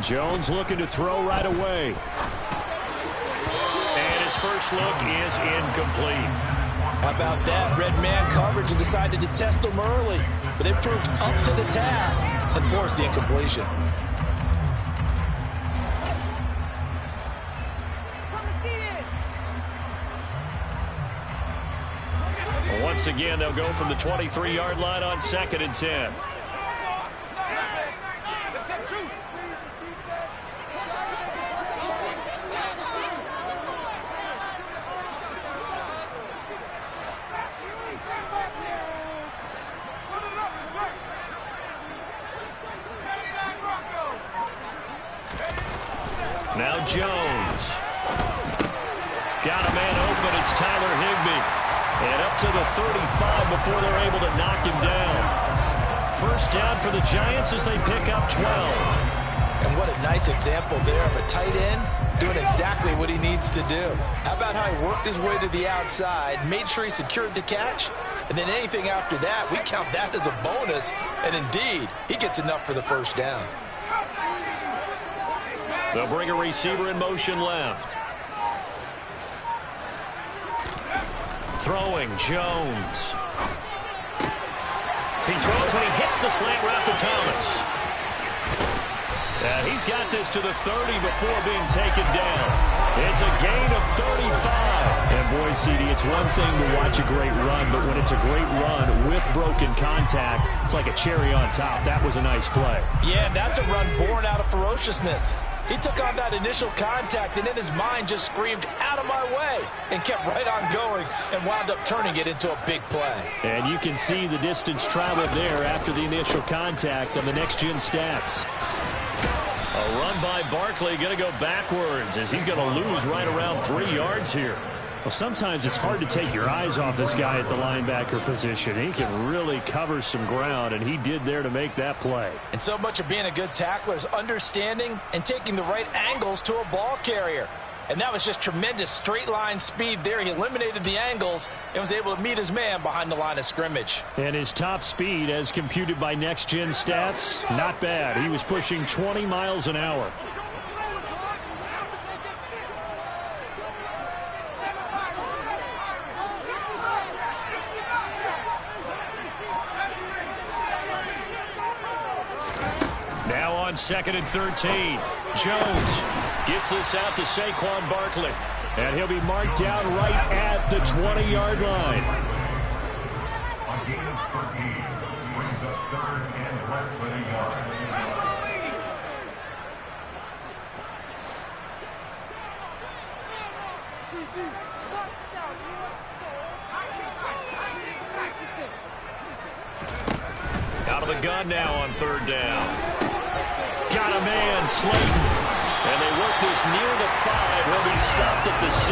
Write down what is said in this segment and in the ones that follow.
Jones looking to throw right away. And his first look is incomplete. How about that? Red man coverage and decided to test him early. But they proved up to the task and forced the incompletion. Once again, they'll go from the 23-yard line on 2nd and 10. Now Jones. Got a man open. It's Tyler Higbee. And up to the 35 before they're able to knock him down. First down for the Giants as they pick up 12. And what a nice example there of a tight end doing exactly what he needs to do. How about how he worked his way to the outside, made sure he secured the catch, and then anything after that, we count that as a bonus. And indeed, he gets enough for the first down. They'll bring a receiver in motion left. Throwing, Jones. He throws and he hits the slant route to Thomas. And he's got this to the 30 before being taken down. It's a gain of 35. And boy, CD, it's one thing to watch a great run, but when it's a great run with broken contact, it's like a cherry on top. That was a nice play. Yeah, that's a run born out of ferociousness. He took on that initial contact and in his mind just screamed, "Out of my way," and kept right on going and wound up turning it into a big play. And you can see the distance traveled there after the initial contact on the next-gen stats. A run by Barkley going to go backwards as he's going to lose right around 3 yards here. Well, sometimes it's hard to take your eyes off this guy at the linebacker position. He can really cover some ground, and he did there to make that play. And so much of being a good tackler is understanding and taking the right angles to a ball carrier. And that was just tremendous straight line speed there. He eliminated the angles and was able to meet his man behind the line of scrimmage. And his top speed, as computed by next-gen stats, not bad. He was pushing 20 miles an hour. Now on 2nd and 13. Jones gets this out to Saquon Barkley. And he'll be marked down right at the 20-yard line. On gain of 13, brings up 3rd and less than a yard. Out of the gun now on 3rd down. Got a man, Slayton. And they work this near the 5. He'll be stopped at the 6.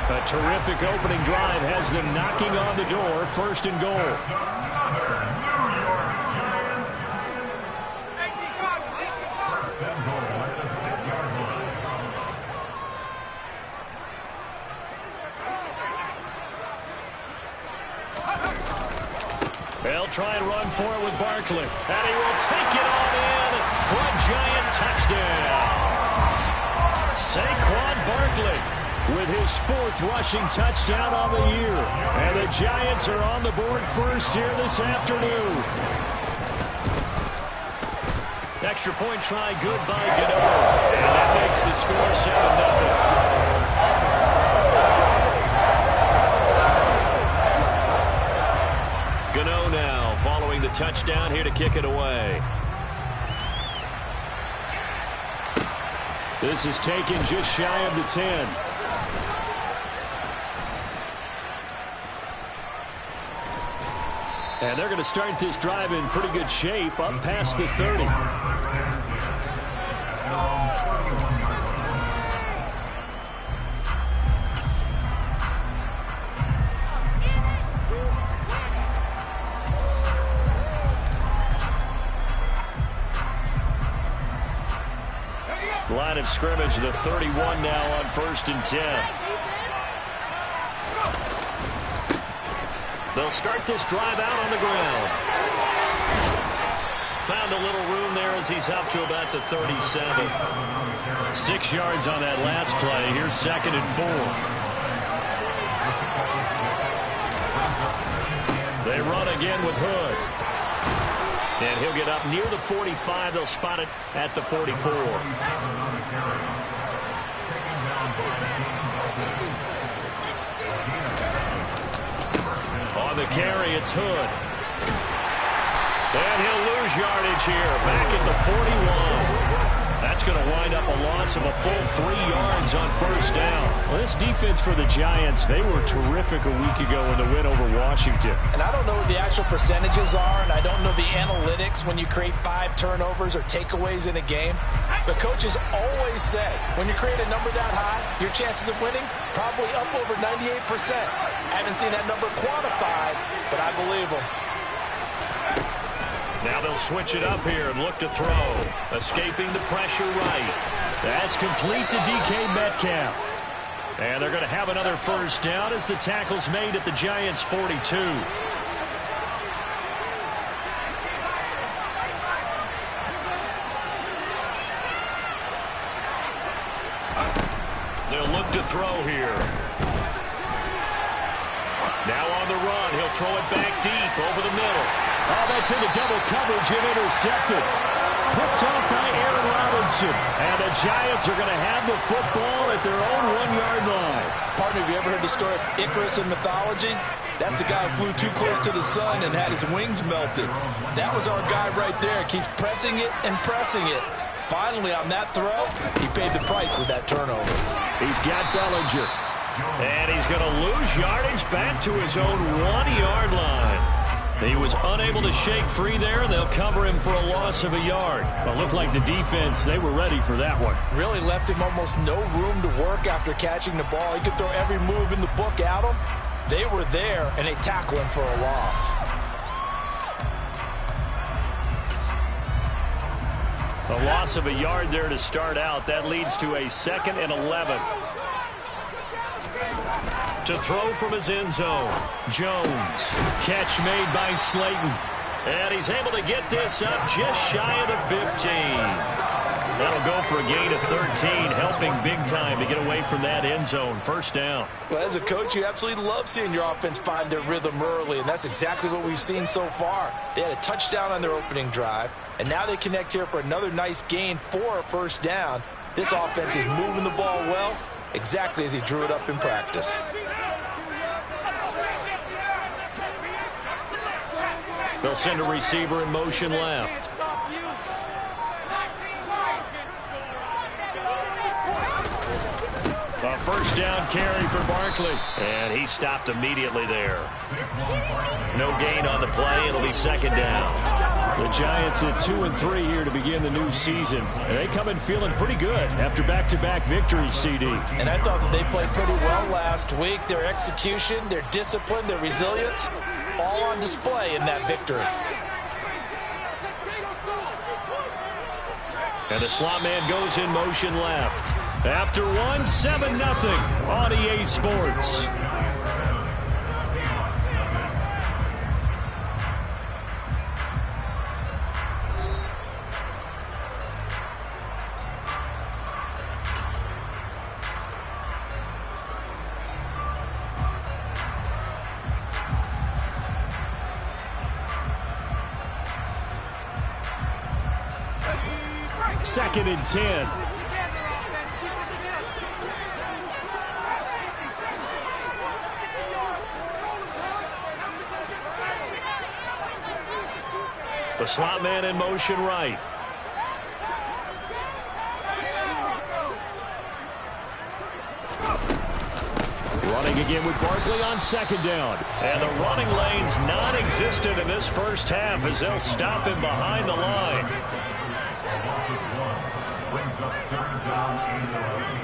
A terrific opening drive has them knocking on the door. 1st and goal. They'll try and run for it with Barkley. And he will take it on in for a Giant touchdown. Saquon Barkley with his 4th rushing touchdown on the year. And the Giants are on the board first here this afternoon. Extra point try good by Gano. And that makes the score 7-0. Gano now following the touchdown here to kick it away. This is taken just shy of the 10. And they're going to start this drive in pretty good shape up past the 30. Line of scrimmage, the 31 now on 1st and 10. They'll start this drive out on the ground. Found found a little room there as he's up to about the 37. 6 yards on that last play. Here's 2nd and 4. They run again with Hood. And he'll get up near the 45. They'll spot it at the 44. On the carry, it's Hood. And he'll lose yardage here, back at the 41. That's going to wind up a loss of a full 3 yards on first down. Well, this defense for the Giants, they were terrific a week ago in the win over Washington. And I don't know what the actual percentages are, and I don't know the analytics when you create 5 turnovers or takeaways in a game. But coaches always say, when you create a number that high, your chances of winning probably up over 98%. I haven't seen that number quantified, but I believe them. Now they'll switch it up here and look to throw. Escaping the pressure right. That's complete to DK Metcalf. And they're going to have another first down as the tackle's made at the Giants' 42. They'll look to throw here. Now on the run, he'll throw it back deep over the middle. Oh, that's into double coverage and intercepted. Picked off by Aaron Robinson. And the Giants are going to have the football at their own 1-yard line. Partner, have you ever heard the story of Icarus in mythology? That's the guy who flew too close to the sun and had his wings melted. That was our guy right there. Keeps pressing it and pressing it. Finally, on that throw, he paid the price with that turnover. He's got Bellinger. And he's going to lose yardage back to his own 1-yard line. He was unable to shake free there, and they'll cover him for a loss of a yard. Well, it looked like the defense, they were ready for that one. Really left him almost no room to work after catching the ball. He could throw every move in the book at him. They were there, and they tackled him for a loss. A loss of a yard there to start out. That leads to a 2nd and 11. To throw from his end zone. Jones. Catch made by Slayton. And he's able to get this up just shy of the 15. That'll go for a gain of 13, helping big time to get away from that end zone. First down. Well, as a coach, you absolutely love seeing your offense find their rhythm early, and that's exactly what we've seen so far. They had a touchdown on their opening drive, and now they connect here for another nice gain for a first down. This offense is moving the ball well, exactly as he drew it up in practice. They'll send a receiver in motion left. A first down carry for Barkley. And he stopped immediately there. No gain on the play. It'll be 2nd down. The Giants at 2-3 here to begin the new season. And they come in feeling pretty good after back-to-back victories, CD. And I thought that they played pretty well last week. Their execution, their discipline, their resilience, all on display in that victory. And the slot man goes in motion left. After one, 7-0 on EA Sports. Second and 10. The slot man in motion right. Running again with Barkley on 2nd down. And the running lane's non-existent in this first half as they'll stop him behind the line. Brings up 3rd down and 11.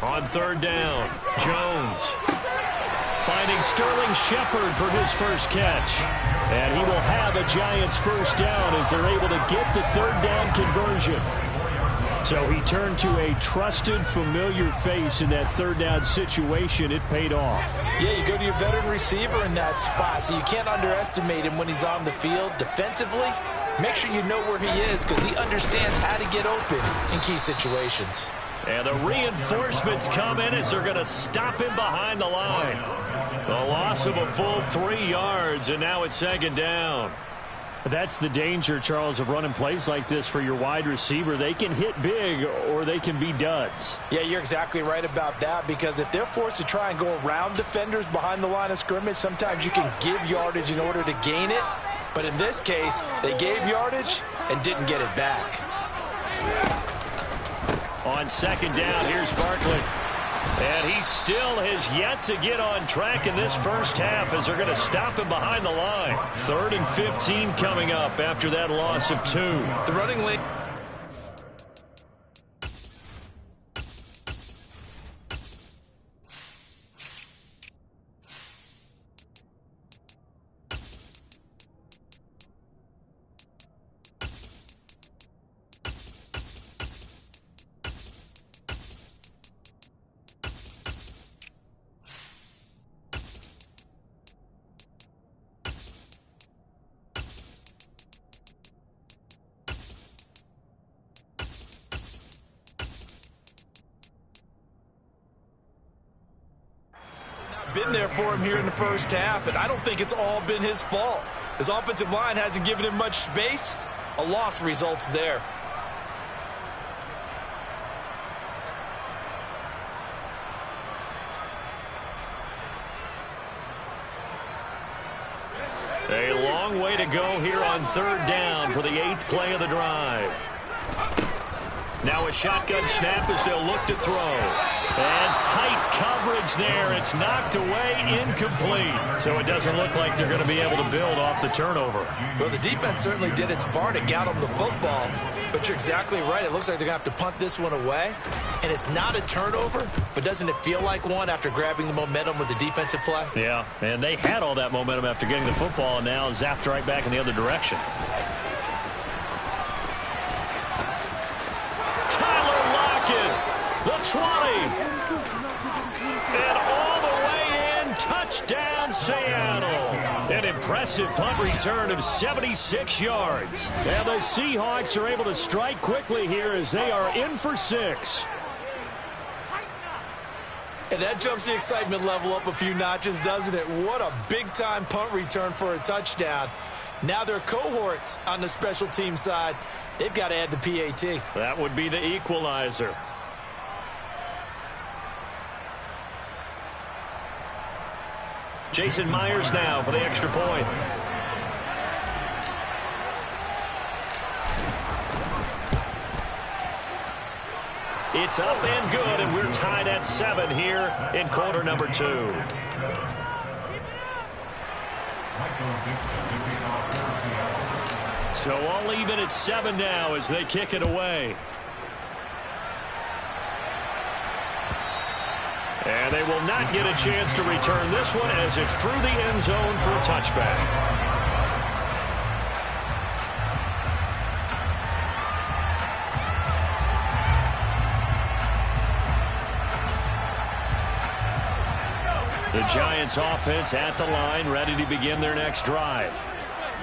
On 3rd down, Jones Finding Sterling Shepard for his first catch. And he will have a Giants first down as they're able to get the third down conversion. So he turned to a trusted, familiar face in that third down situation. It paid off. Yeah, you go to your veteran receiver in that spot, so you can't underestimate him when he's on the field. Defensively, make sure you know where he is because he understands how to get open in key situations. And the reinforcements come in as they're going to stop him behind the line. The loss of a full 3 yards, and now it's second down. That's the danger, Charles, of running plays like this for your wide receiver. They can hit big or they can be duds. Yeah, you're exactly right about that because if they're forced to try and go around defenders behind the line of scrimmage, sometimes you can give yardage in order to gain it. But in this case, they gave yardage and didn't get it back. On second down, here's Barkley. And he still has yet to get on track in this first half as they're going to stop him behind the line. 3rd and 15 coming up after that loss of 2. The running lane. Been there for him here in the first half, and I don't think it's all been his fault. His offensive line hasn't given him much space. A loss results there. A long way to go here on 3rd down for the 8th play of the drive. Now a shotgun snap as they'll look to throw. And tight coverage there. It's knocked away, incomplete. So it doesn't look like they're going to be able to build off the turnover. Well, the defense certainly did its part to got them the football. But you're exactly right. It looks like they're going to have to punt this one away. And it's not a turnover, but doesn't it feel like one after grabbing the momentum with the defensive play? Yeah, and they had all that momentum after getting the football and now zapped right back in the other direction. The 20. And all the way in, touchdown Seattle. An impressive punt return of 76 yards. And the Seahawks are able to strike quickly here as they are in for 6. And that jumps the excitement level up a few notches, doesn't it? What a big-time punt return for a touchdown. Now their cohorts on the special team side, they've got to add the PAT. That would be the equalizer. Jason Myers now for the extra point. It's up and good, and we're tied at 7 here in quarter number 2. So all even at 7 now as they kick it away. And they will not get a chance to return this one as it's through the end zone for a touchback. The Giants offense at the line, ready to begin their next drive.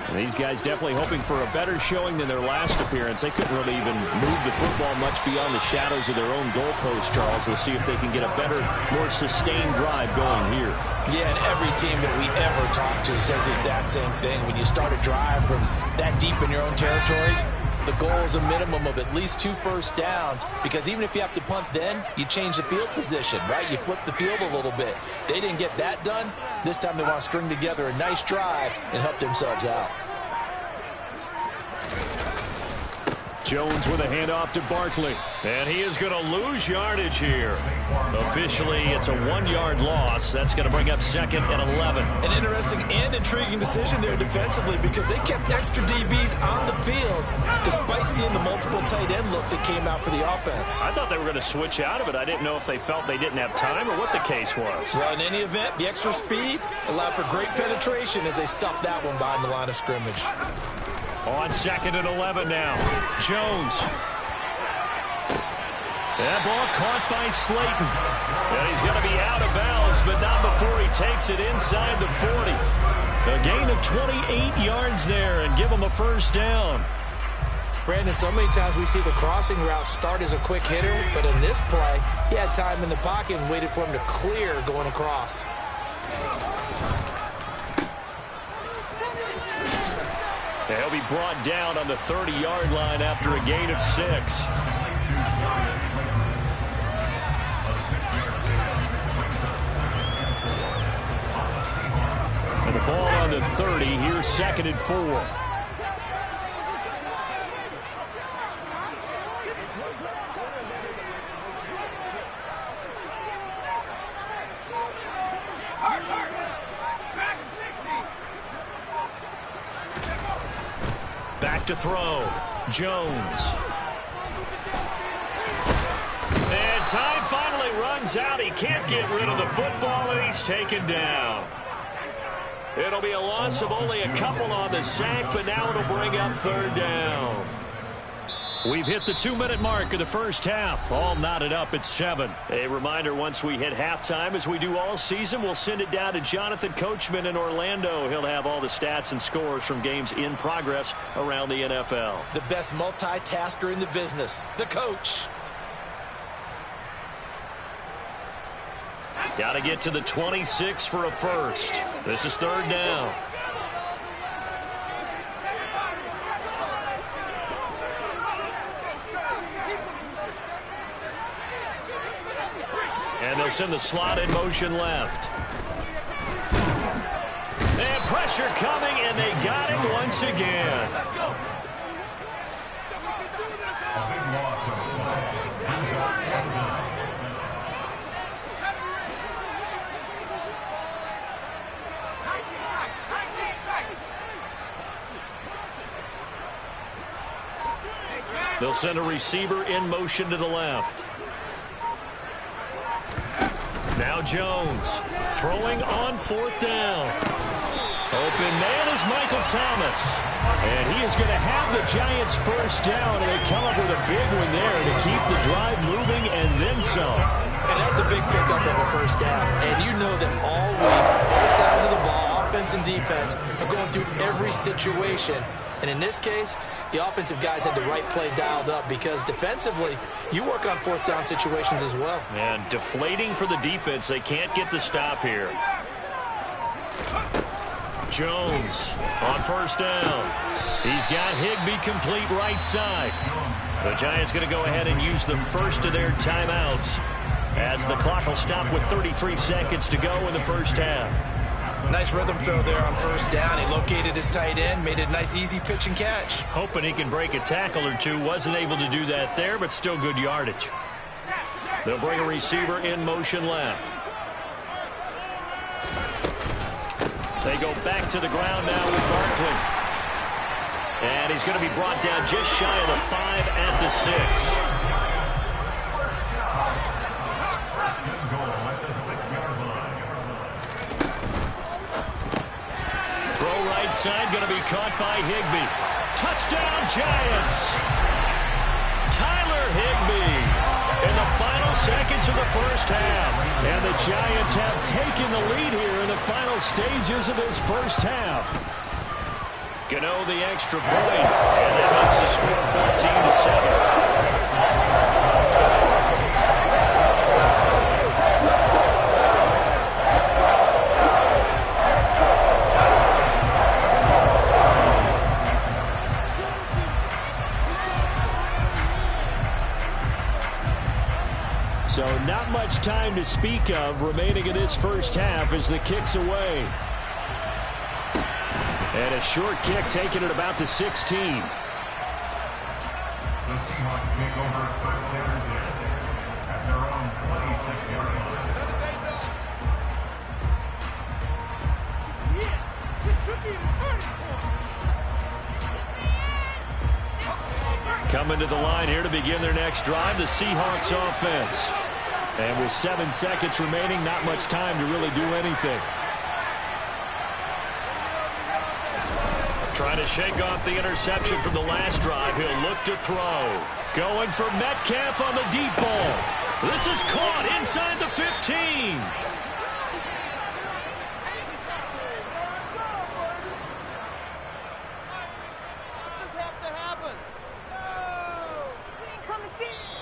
And these guys definitely hoping for a better showing than their last appearance. They couldn't really even move the football much beyond the shadows of their own goalpost, Charles. We'll see if they can get a better, more sustained drive going here. Yeah, and every team that we ever talk to says the exact same thing. When you start a drive from that deep in your own territory, the goal is a minimum of at least 2 first downs, because even if you have to punt then, you change the field position, right? You flip the field a little bit. They didn't get that done. This time they want to string together a nice drive and help themselves out. Jones with a handoff to Barkley. And he is going to lose yardage here. Officially, it's a 1-yard loss. That's going to bring up 2nd and 11. An interesting and intriguing decision there defensively because they kept extra DBs on the field despite seeing the multiple tight end look that came out for the offense. I thought they were going to switch out of it. I didn't know if they felt they didn't have time or what the case was. Well, in any event, the extra speed allowed for great penetration as they stuffed that one behind the line of scrimmage. On 2nd and 11 now. Jones. That ball caught by Slayton. And he's going to be out of bounds, but not before he takes it inside the 40. A gain of 28 yards there and give him a first down. Brandon, so many times we see the crossing route start as a quick hitter, but in this play, he had time in the pocket and waited for him to clear going across. He'll be brought down on the 30-yard line after a gain of 6. And the ball on the 30. Here's 2nd and 4. Back to throw. Jones. And time finally runs out. He can't get rid of the football, and he's taken down. It'll be a loss of only a couple on the sack, but now it'll bring up 3rd down. We've hit the 2-minute mark of the first half. All knotted up at 7. A reminder, once we hit halftime, as we do all season, we'll send it down to Jonathan Coachman in Orlando. He'll have all the stats and scores from games in progress around the NFL. The best multitasker in the business, the coach. Got to get to the 26 for a first. This is 3rd down. And they'll send the slot in motion left. And pressure coming, and they got him once again. They'll send a receiver in motion to the left. Now Jones throwing on 4th down. Open man is Michael Thomas. And he is going to have the Giants first down, and they come up with a big one there to keep the drive moving and then some. And that's a big pickup of a first down. And you know that all week, both sides of the ball, offense and defense, are going through every situation. And in this case, the offensive guys had the right play dialed up because defensively, you work on 4th down situations as well. And deflating for the defense. They can't get the stop here. Jones on 1st down. He's got Higbee complete right side. The Giants going to go ahead and use the first of their timeouts as the clock will stop with 33 seconds to go in the first half. Nice rhythm throw there on 1st down. He located his tight end, made it a nice easy pitch and catch. Hoping he can break a tackle or two. Wasn't able to do that there, but still good yardage. They'll bring a receiver in motion left. They go back to the ground now with Barkley. And he's going to be brought down just shy of the 5 at the 6. Side going to be caught by Higbee. Touchdown Giants. Tyler Higbee in the final seconds of the first half. And the Giants have taken the lead here in the final stages of this first half. Gano the extra point. And that makes the score 14-7. So not much time to speak of remaining in this first half as the kick's away. And a short kick taken at about the 16. The Seahawks take over first down and 10 at their own 26-yard line. Yeah, this could be a turning point. Coming to the line here to begin their next drive, the Seahawks offense. And with 7 seconds remaining, not much time to really do anything. Trying to shake off the interception from the last drive. He'll look to throw. Going for Metcalf on the deep ball. This is caught inside the 15.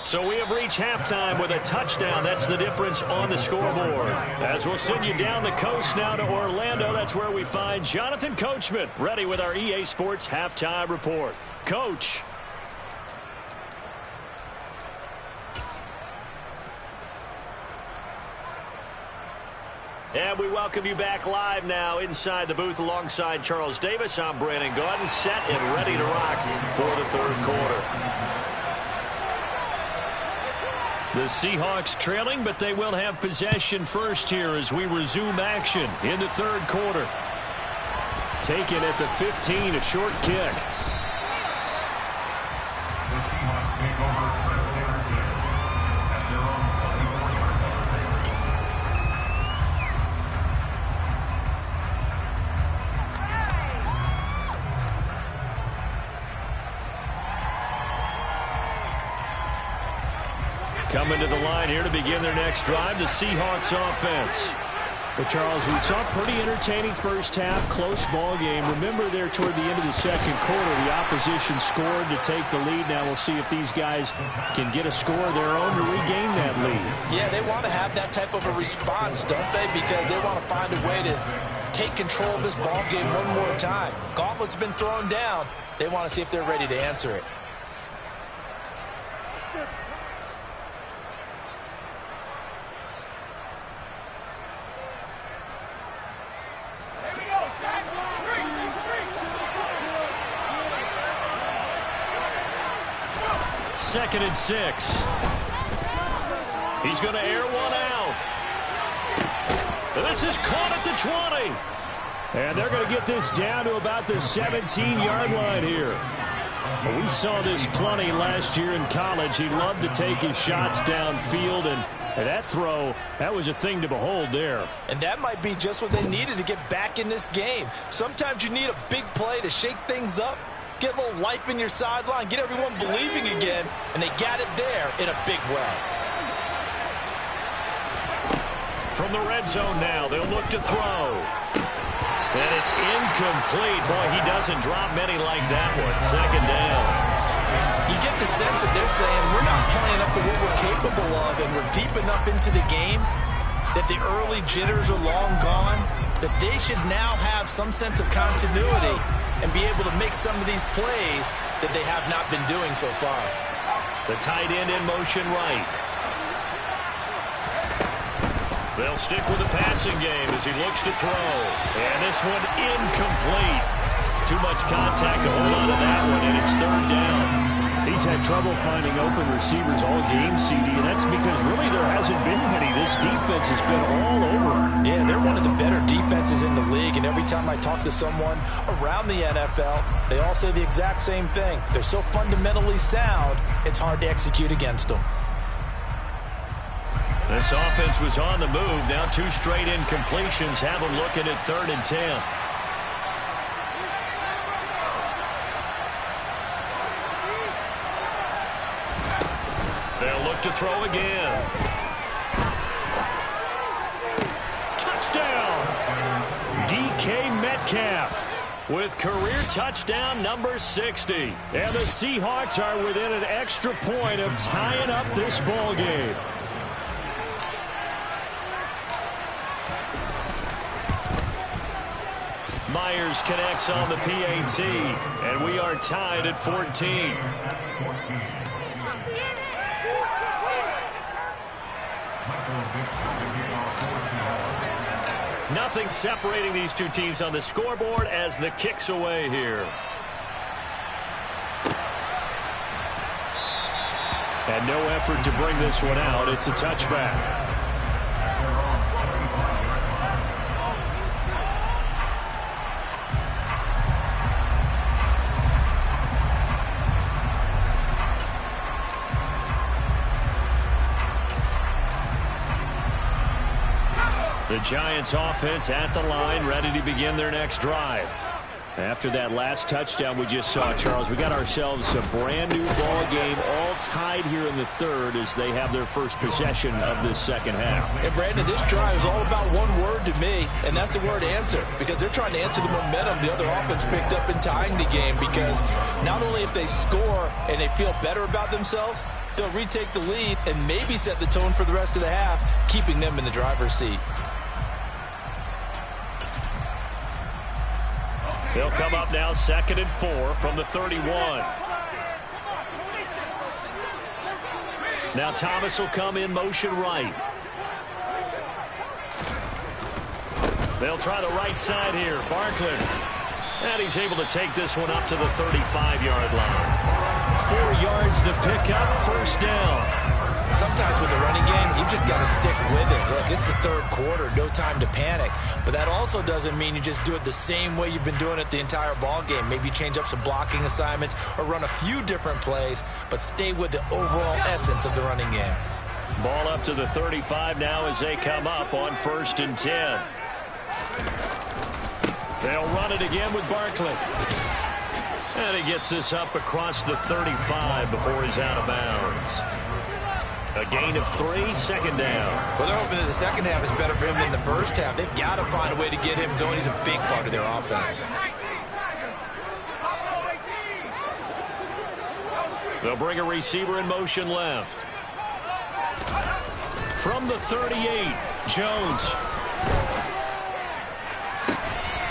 So we have reached halftime with a touchdown. That's the difference on the scoreboard. As we'll send you down the coast now to Orlando, that's where we find Jonathan Coachman ready with our EA Sports halftime report. Coach. And we welcome you back live now inside the booth alongside Charles Davis. I'm Brandon Gaudin, set and ready to rock for the third quarter. The Seahawks trailing, but they will have possession first here as we resume action in the third quarter. Taken at the 15, a short kick. The Seahawks take over first down and 10 at their own 24-yard Coming to the line here to begin their next drive, the Seahawks offense. Well, Charles, we saw a pretty entertaining first half, close ball game. Remember there toward the end of the second quarter, the opposition scored to take the lead. Now we'll see if these guys can get a score of their own to regain that lead. Yeah, they want to have that type of a response, don't they? Because they want to find a way to take control of this ball game one more time. Gauntlet's been thrown down. They want to see if they're ready to answer it. Second and 6. He's going to air one out. This is caught at the 20. And they're going to get this down to about the 17-yard line here. We saw this plenty last year in college. He loved to take his shots downfield, and that throw, that was a thing to behold there. And that might be just what they needed to get back in this game. Sometimes you need a big play to shake things up, get a little life in your sideline, get everyone believing again, and they got it there in a big way. From the red zone now, they'll look to throw. And it's incomplete. Boy, he doesn't drop many like that one. Second down. You get the sense that they're saying we're not playing up to what we're capable of, and we're deep enough into the game that the early jitters are long gone, that they should now have some sense of continuity and be able to make some of these plays that they have not been doing so far. The tight end in motion right. They'll stick with the passing game as he looks to throw. And this one incomplete. Too much contact to hold on to that one, and it's third down. He's had trouble finding open receivers all game, CD, and that's because really there hasn't been many. This defense has been all over. Yeah, they're one of the better defenses in the league, and every time I talk to someone around the NFL, they all say the exact same thing. They're so fundamentally sound, it's hard to execute against them. This offense was on the move. Now 2 straight incompletions have them looking at 3rd and 10. They'll look to throw again. Touchdown! DK Metcalf with career touchdown number 60. And the Seahawks are within an extra point of tying up this ball game. Myers connects on the PAT, and we are tied at 14. Nothing separating these two teams on the scoreboard as the kick's away here. And no effort to bring this one out. It's a touchback. The Giants offense at the line, ready to begin their next drive. After that last touchdown we just saw, Charles, we got ourselves a brand new ball game, all tied here in the third as they have their first possession of this second half. And Brandon, this drive is all about one word to me, and that's the word answer, because they're trying to answer the momentum the other offense picked up in tying the game, because not only if they score and they feel better about themselves, they'll retake the lead and maybe set the tone for the rest of the half, keeping them in the driver's seat. They'll come up now 2nd and 4 from the 31. Now Thomas will come in motion right. They'll try the right side here. Barkley. And he's able to take this one up to the 35-yard line. 4 yards to pick up, first down. Sometimes with the running game, you've just got to stick with it. Look, it's the third quarter, no time to panic. But that also doesn't mean you just do it the same way you've been doing it the entire ball game. Maybe change up some blocking assignments or run a few different plays, but stay with the overall essence of the running game. Ball up to the 35 now as they come up on 1st and 10. They'll run it again with Barkley. And he gets this up across the 35 before he's out of bounds. A gain of 3, second down. Well, they're hoping that the second half is better for him than the first half. They've got to find a way to get him going. He's a big part of their offense. They'll bring a receiver in motion left. From the 38, Jones.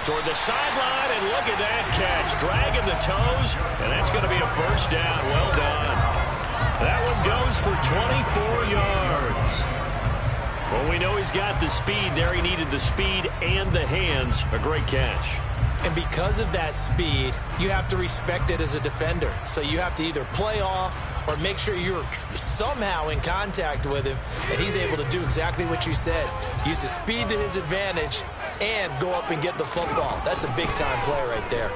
Toward the sideline, and look at that catch. Dragging the toes, and that's going to be a first down. Well done. That one goes for 24 yards. Well, we know he's got the speed there. He needed the speed and the hands. A great catch. And because of that speed, you have to respect it as a defender. So you have to either play off or make sure you're somehow in contact with him, and he's able to do exactly what you said. Use the speed to his advantage and go up and get the football. That's a big-time play right there.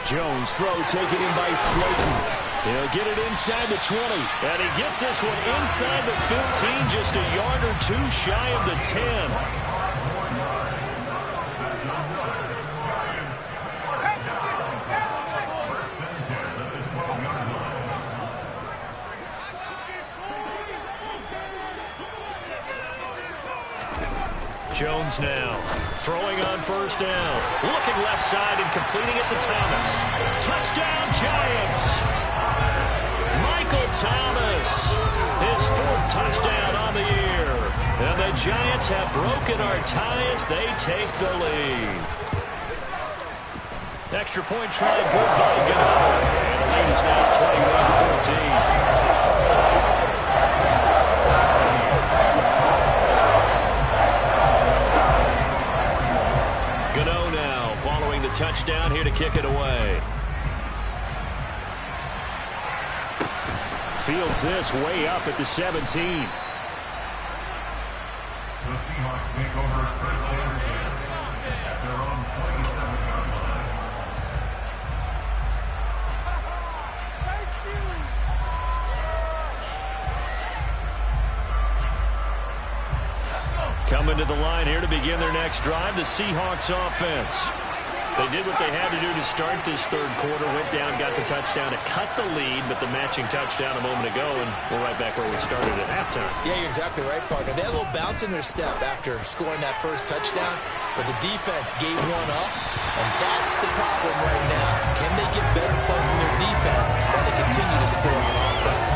Jones throw taken in by Slayton. He'll get it inside the 20. And he gets this one inside the 15, just a yard or two shy of the 10. Jones now throwing on first down. Looking left side and completing it to Thomas. Touchdown, Giants. Michael Thomas, his 4th touchdown on the year. And the Giants have broken our tie as they take the lead. Extra point try good by Gano. And the lead is now 21-14. Touchdown here to kick it away. Fields this way up at the 17. The Seahawks make over first and 10 at their own 27-yard line. Coming to the line here to begin their next drive, the Seahawks offense. They did what they had to do to start this third quarter, went down, got the touchdown to cut the lead, but the matching touchdown a moment ago, and we're right back where we started at halftime. Yeah, you're exactly right, partner. They had a little bounce in their step after scoring that first touchdown, but the defense gave one up, and that's the problem right now. Can they get better play from their defense while they continue to score on offense?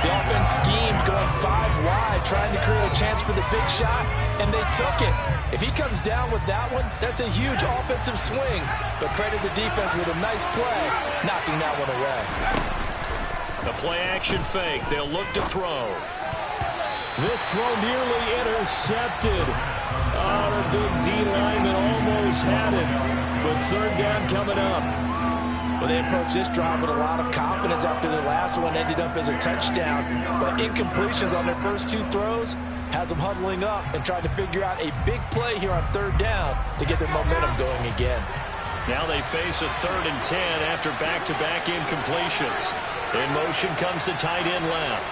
The offense schemed going 5 wide, trying to create a chance for the big shot, and they took it. If he comes down with that one, that's a huge offensive swing. But credit the defense with a nice play, knocking that one away. The play-action fake. They'll look to throw. This throw nearly intercepted. Oh, the big D lineman almost had it. But third down coming up. Well, they approached this drive with a lot of confidence after their last one ended up as a touchdown. But incompletions on their first 2 throws has them huddling up and trying to figure out a big play here on 3rd down to get their momentum going again. Now they face a 3rd and 10 after back-to-back incompletions. In motion comes the tight end left.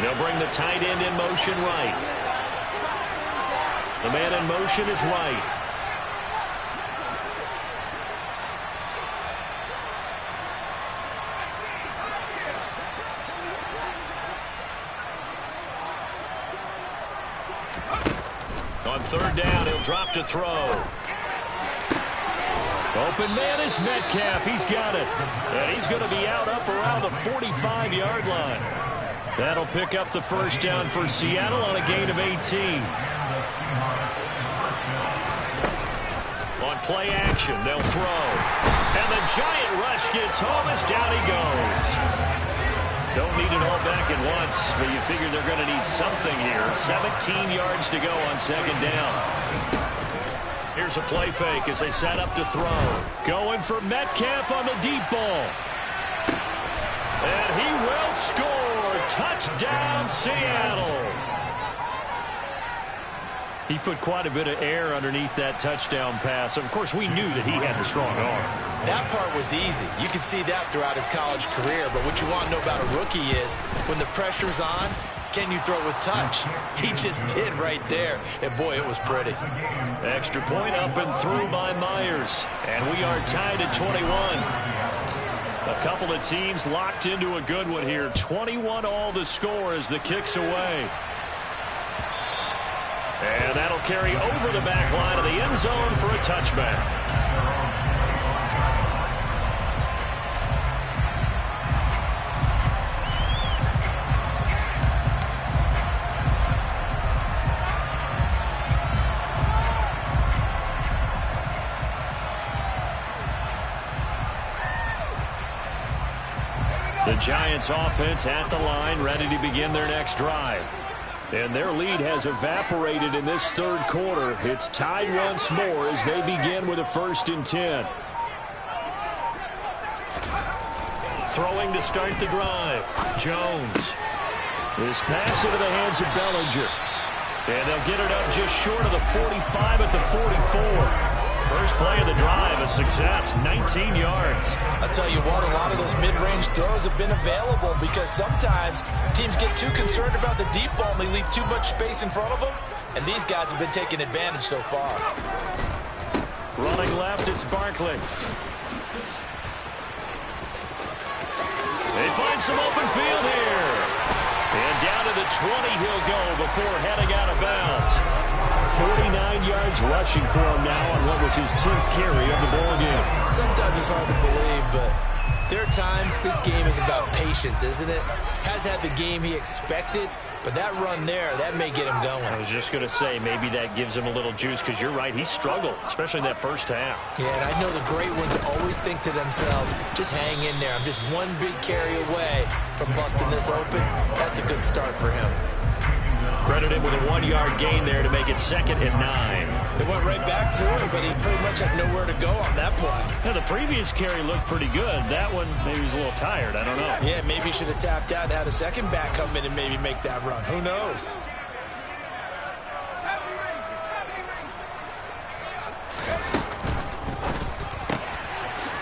They'll bring the tight end in motion right. The man in motion is right. On 3rd down, he'll drop to throw. Open man is Metcalf. He's got it. And he's going to be out up around the 45-yard line. That'll pick up the first down for Seattle on a gain of 18. On play action, they'll throw. And the giant rush gets home as down he goes. Don't need it all back at once, but you figure they're going to need something here. 17 yards to go on 2nd down. Here's a play fake as they set up to throw. Going for Metcalf on the deep ball. And he will score. Touchdown, Seattle. He put quite a bit of air underneath that touchdown pass. Of course, we knew that he had the strong arm. That part was easy. You could see that throughout his college career. But what you want to know about a rookie is when the pressure's on, can you throw with touch? He just did right there. And, boy, it was pretty. Extra point up and through by Myers. And we are tied at 21. A couple of teams locked into a good one here. 21 all the score as the kick's away. And that'll carry over the back line of the end zone for a touchback. The Giants offense at the line, ready to begin their next drive. And their lead has evaporated in this 3rd quarter. It's tied once more as they begin with a 1st and 10. Throwing to start the drive. Jones. This pass into the hands of Bellinger. And they'll get it up just short of the 45 at the 44. First play of the drive, a success, 19 yards. I'll tell you what, a lot of those mid-range throws have been available because sometimes teams get too concerned about the deep ball and they leave too much space in front of them, and these guys have been taking advantage so far. Running left, it's Barkley. They find some open field here. And down to the 20 he'll go before heading out of bounds. 49 yards rushing for him now on what was his 10th carry of the ball game. Sometimes it's hard to believe, but there are times this game is about patience, isn't it? Has had the game he expected, but that run there, that may get him going. I was just going to say, maybe that gives him a little juice, because you're right, he struggled, especially in that first half. Yeah, and I know the great ones always think to themselves, just hang in there. I'm just one big carry away from busting this open. That's a good start for him. Credit him with a 1-yard gain there to make it 2nd and 9. They went right back to him, but he pretty much had nowhere to go on that play. Yeah, the previous carry looked pretty good. That one, maybe he was a little tired. I don't know. Yeah, maybe he should have tapped out and had a second back come in and maybe make that run. Who knows?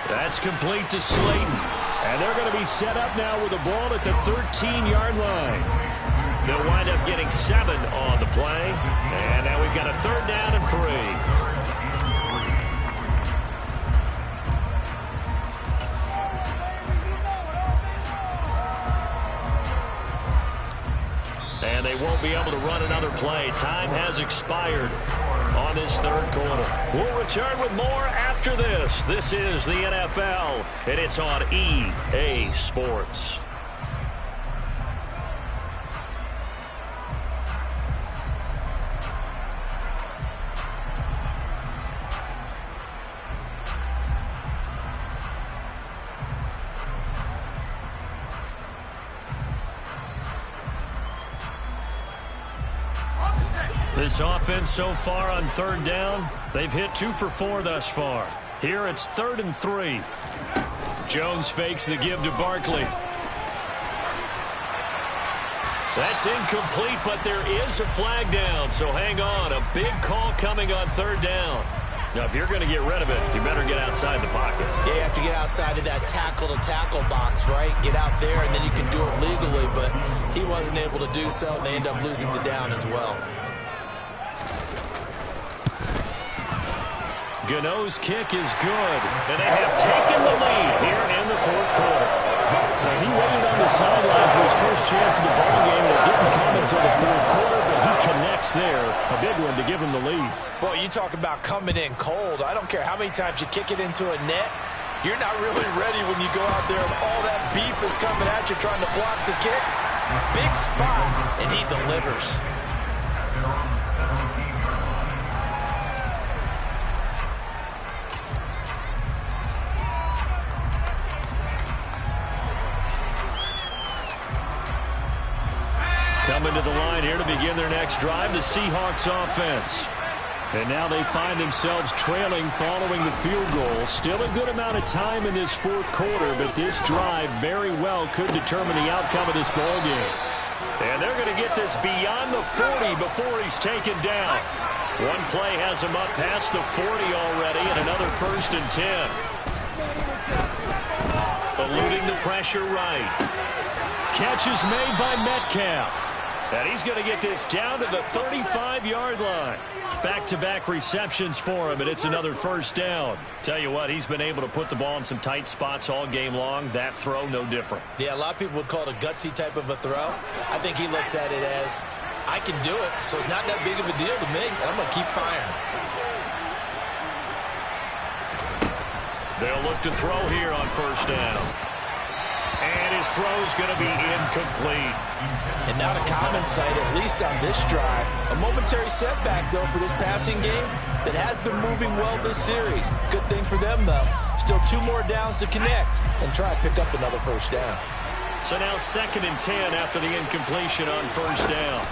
That's complete to Slayton. And they're going to be set up now with the ball at the 13-yard line. They'll wind up getting 7 on the play. And now we've got a 3rd down and 3. And they won't be able to run another play. Time has expired on this 3rd quarter. We'll return with more after this. This is the NFL, and it's on EA Sports. This offense so far on 3rd down, they've hit 2 for 4 thus far. Here it's 3rd and 3. Jones fakes the give to Barkley. That's incomplete, but there is a flag down, so hang on. A big call coming on 3rd down. Now, if you're going to get rid of it, you better get outside the pocket. Yeah, you have to get outside of that tackle-to-tackle box, right? Get out there, and then you can do it legally, but he wasn't able to do so, and they end up losing the down as well. Gano's kick is good, and they have taken the lead here in the 4th quarter. So he waited on the sideline for his first chance in the ballgame, and it didn't come until the 4th quarter, but he connects there. A big one to give him the lead. Boy, you talk about coming in cold. I don't care how many times you kick it into a net. You're not really ready when you go out there and all that beef is coming at you trying to block the kick. Big spot, and he delivers. Coming to the line here to begin their next drive, the Seahawks offense. And now they find themselves trailing following the field goal. Still a good amount of time in this 4th quarter, but this drive very well could determine the outcome of this ball game. And they're going to get this beyond the 40 before he's taken down. One play has him up past the 40 already, and another 1st and 10. Eluding the pressure right. Catch is made by Metcalf. And he's going to get this down to the 35-yard line. Back-to-back receptions for him, and it's another 1st down. Tell you what, he's been able to put the ball in some tight spots all game long. That throw, no different. Yeah, a lot of people would call it a gutsy type of a throw. I think he looks at it as, I can do it, so it's not that big of a deal to me, and I'm going to keep firing. They'll look to throw here on 1st down. And his throw's going to be incomplete. And not a common sight, at least on this drive. A momentary setback, though, for this passing game that has been moving well this series. Good thing for them, though. Still 2 more downs to connect and try to pick up another 1st down. So now 2nd and 10 after the incompletion on 1st down.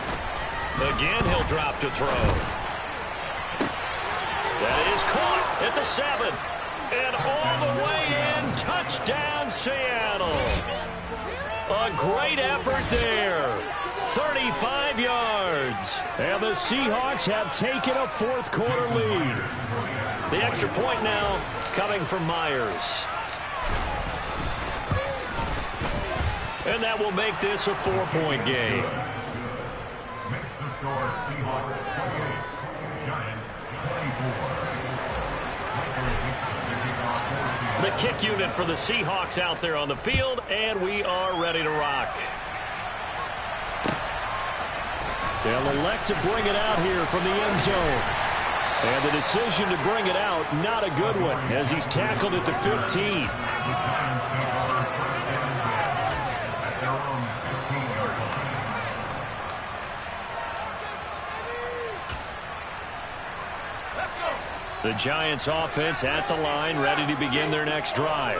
Again, he'll drop to throw. That is caught at the 7. And all the way in, touchdown Seattle. A great effort there. 35 yards. And the Seahawks have taken a 4th quarter lead. The extra point now coming from Myers. And that will make this a 4-point game. Makes the score Seahawks 28, Giants 24. The kick unit for the Seahawks out there on the field, and we are ready to rock. They'll elect to bring it out here from the end zone. And the decision to bring it out, not a good one, as he's tackled at the 15. The Giants offense at the line, ready to begin their next drive.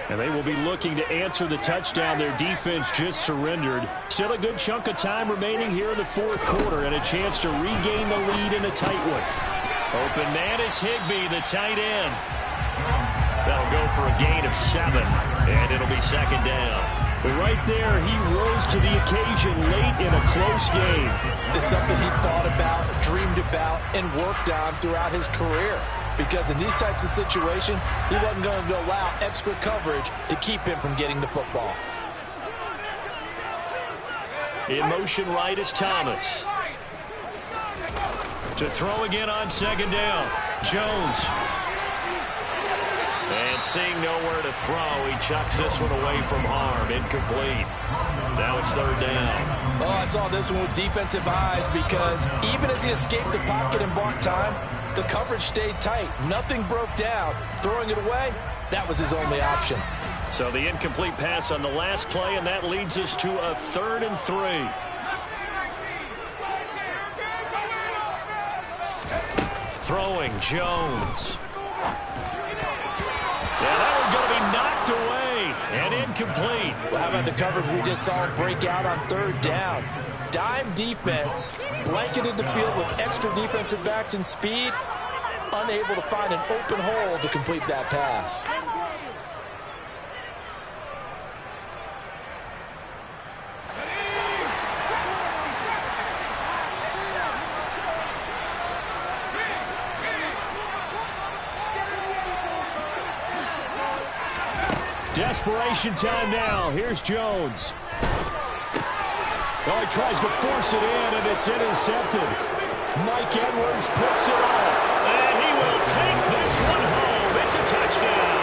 And they will be looking to answer the touchdown their defense just surrendered. Still a good chunk of time remaining here in the 4th quarter and a chance to regain the lead in a tight one. Open man is Higbee, the tight end. That'll go for a gain of 7, and it'll be 2nd down. But right there, he rose to the occasion late in a close game. It's something he thought about, dreamed about, and worked on throughout his career. Because in these types of situations, he wasn't going to allow extra coverage to keep him from getting the football. In motion right is Thomas. To throw again on 2nd down. Jones. And seeing nowhere to throw, he chucks this one away from harm. Incomplete. Now it's 3rd down. Oh, I saw this one with defensive eyes because even as he escaped the pocket and bought time, the coverage stayed tight. Nothing broke down. Throwing it away, that was his only option. So the incomplete pass on the last play, and that leads us to a 3rd and 3. Throwing, Jones. Yeah, that one's going to be knocked away and incomplete. Well, how about the coverage we just saw break out on 3rd down? Dime defense, blanketed the field with extra defensive backs and speed. unable to find an open hole to complete that pass. Desperation time now. Here's Jones. Oh, he tries to force it in, and it's intercepted. Mike Edwards picks it off. And he will take this one home. It's a touchdown.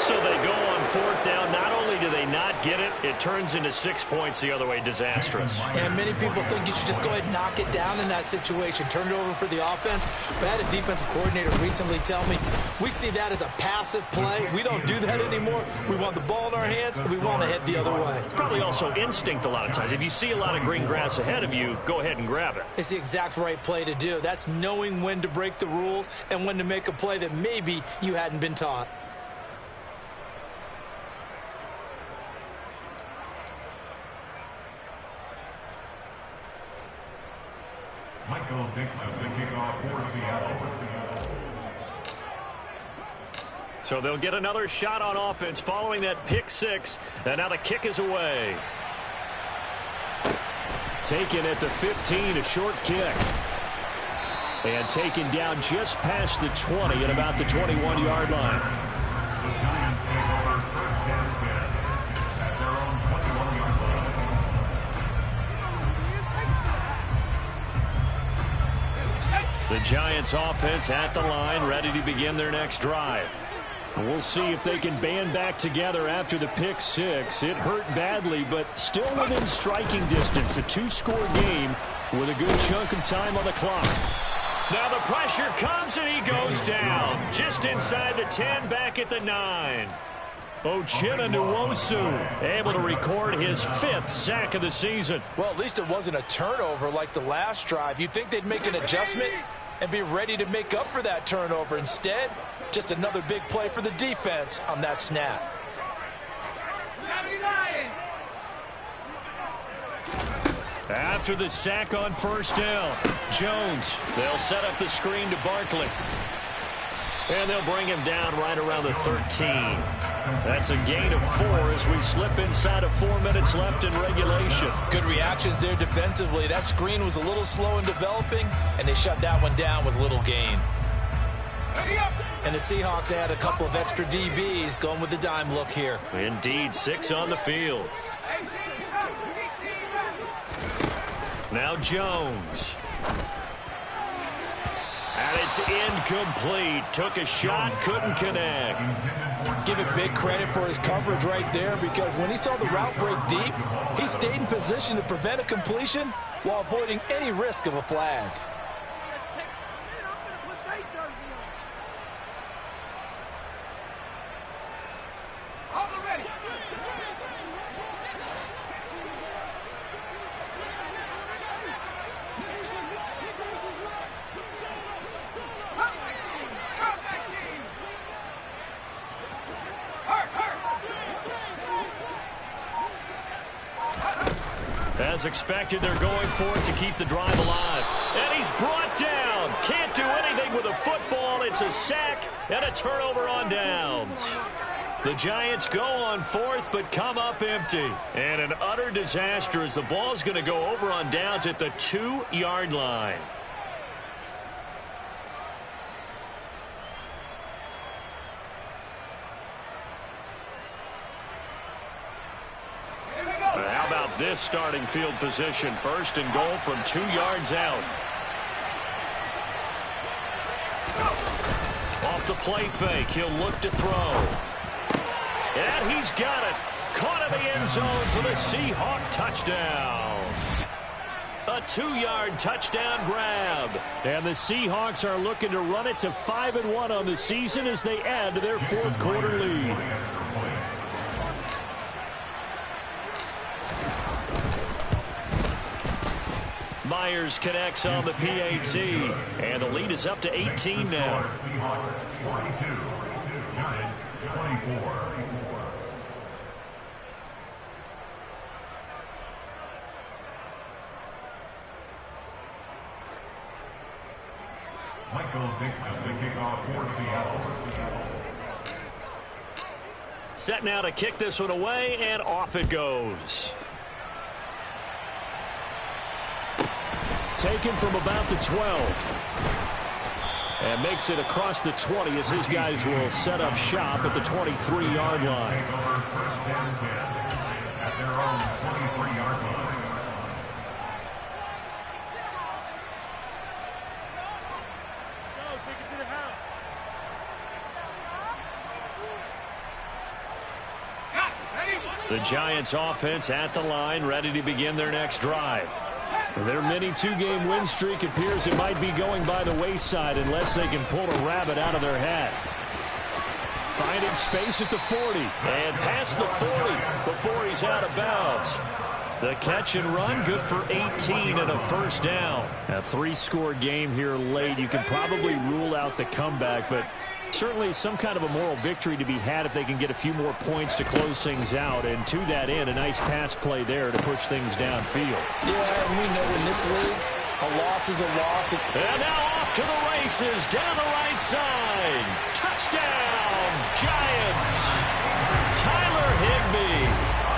So they go on fourth down. Not only do they not get it, it turns into 6 points the other way. Disastrous. And many people think you should just go ahead and knock it down in that situation. Turn it over for the offense. But I had a defensive coordinator recently tell me, we see that as a passive play. We don't do that anymore. We want the ball in our hands, and we want to head the other way. It's probably also instinct a lot of times. If you see a lot of green grass ahead of you, go ahead and grab it. It's the exact right play to do. That's knowing when to break the rules and when to make a play that maybe you hadn't been taught. Michael Dixon, the kickoff for Seattle. So they'll get another shot on offense following that pick six. And now the kick is away. Taken at the 15, a short kick. And taken down just past the 20 at about the 21-yard line. The Giants take over first and 10 at their own 21-yard line. The Giants offense at the line, ready to begin their next drive. We'll see if they can band back together after the pick six. It hurt badly, but still within striking distance. A two-score game with a good chunk of time on the clock. Now the pressure comes and he goes down. Just inside the 10, back at the 9. Uchenna Nwosu able to record his 5th sack of the season. Well, at least it wasn't a turnover like the last drive. You'd think they'd make an adjustment and be ready to make up for that turnover. Instead, just another big play for the defense on that snap. After the sack on first down, Jones. They'll set up the screen to Barkley. And they'll bring him down right around the 13. That's a gain of 4 as we slip inside of 4 minutes left in regulation. Good reactions there defensively. That screen was a little slow in developing, and they shut that one down with little gain. And the Seahawks add a couple of extra DBs going with the dime look here. Indeed, 6 on the field. Now Jones. And it's incomplete. Took a shot, couldn't connect. Give it big credit for his coverage right there, because when he saw the route break deep, he stayed in position to prevent a completion while avoiding any risk of a flag. As expected, they're going for it to keep the drive alive. And he's brought down. Can't do anything with a football. It's a sack and a turnover on downs. The Giants go on 4th but come up empty. And an utter disaster as the ball's going to go over on downs at the 2-yard line. How about this starting field position? 1st and goal from 2 yards out. Off the play fake, he'll look to throw. And he's got it. Caught in the end zone for the Seahawk touchdown. A 2-yard touchdown grab. And the Seahawks are looking to run it to 5-1 on the season as they add to their 4th quarter lead. Myers connects on the PAT, and the lead is up to 18 now. Seahawks 42, Giants 24. Michael Dixon to kick off for Seattle. Set now to kick this one away, and off it goes. Taken from about the 12. And makes it across the 20 as his guys will set up shop at the 23-yard line. First and 10 at their own 23-yard line. Take it to the house. The Giants offense at the line, ready to begin their next drive. Their mini two-game win streak appears it might be going by the wayside unless they can pull a rabbit out of their hat. Finding space at the 40. And past the 40 before he's out of bounds. The catch and run, good for 18 and a first down. A three-score game here late. You can probably rule out the comeback, but certainly some kind of a moral victory to be had if they can get a few more points to close things out. And to that end, a nice pass play there to push things downfield. Yeah, and we know in this league, a loss is a loss. And now off to the races, down the right side. Touchdown, Giants. Tyler Higbee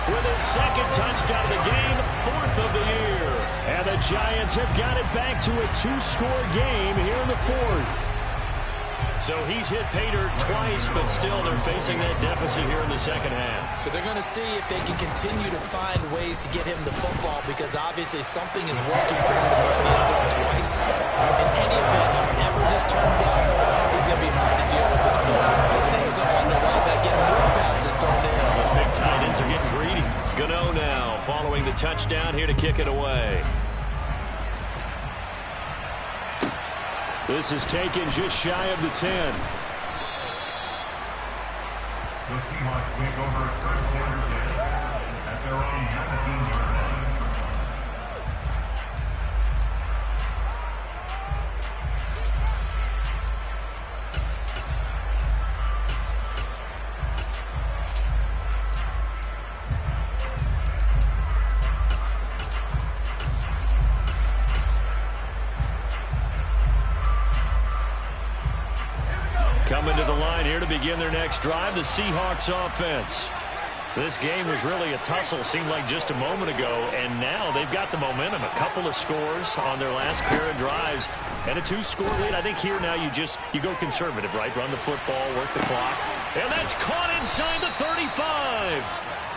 with his second touchdown of the game, fourth of the year. And the Giants have got it back to a two-score game here in the fourth. So he's hit pay dirt twice, but still they're facing that deficit here in the second half. So they're going to see if they can continue to find ways to get him the football, because obviously something is working for him to throw the end zone twice. In any event, however this turns out, he's going to be hard to deal with in the field. He's going to wonder why he's not getting more passes thrown in. Those big tight ends are getting greedy. Gano now following the touchdown here to kick it away. This is taken just shy of the 10. The Seahawks take over first and 10 at their own 19-yard line. Coming to the line here to begin their next drive, the Seahawks offense. This game was really a tussle, seemed like just a moment ago, and now they've got the momentum. A couple of scores on their last pair of drives, and a two-score lead. I think here now you go conservative, right? Run the football, work the clock, and that's caught inside the 35.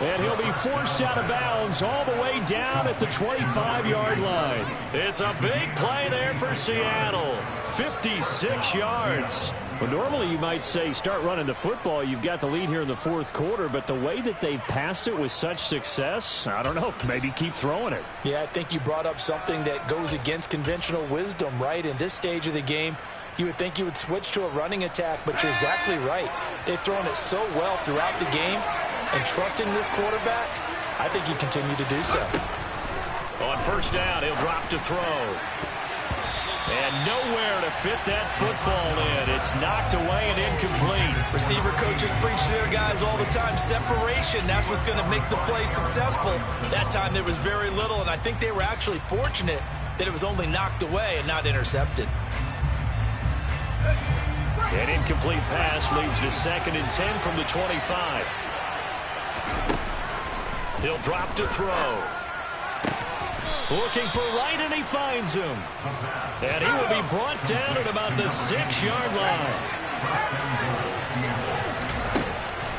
And he'll be forced out of bounds all the way down at the 25-yard line. It's a big play there for Seattle. 56 yards. Well, normally you might say start running the football. You've got the lead here in the fourth quarter, but the way that they've passed it with such success, I don't know, maybe keep throwing it. Yeah, I think you brought up something that goes against conventional wisdom, right? In this stage of the game, you would think you would switch to a running attack, but you're exactly right. They've thrown it so well throughout the game, and trusting this quarterback, I think you continue to do so. On first down, he'll drop to throw. And nowhere to fit that football in. It's knocked away and incomplete. Receiver coaches preach to their guys all the time. Separation, that's what's going to make the play successful. That time there was very little, and I think they were actually fortunate that it was only knocked away and not intercepted. An incomplete pass leads to 2nd and 10 from the 25. He'll drop to throw. Looking for right, and he finds him. And he will be brought down at about the 6-yard line.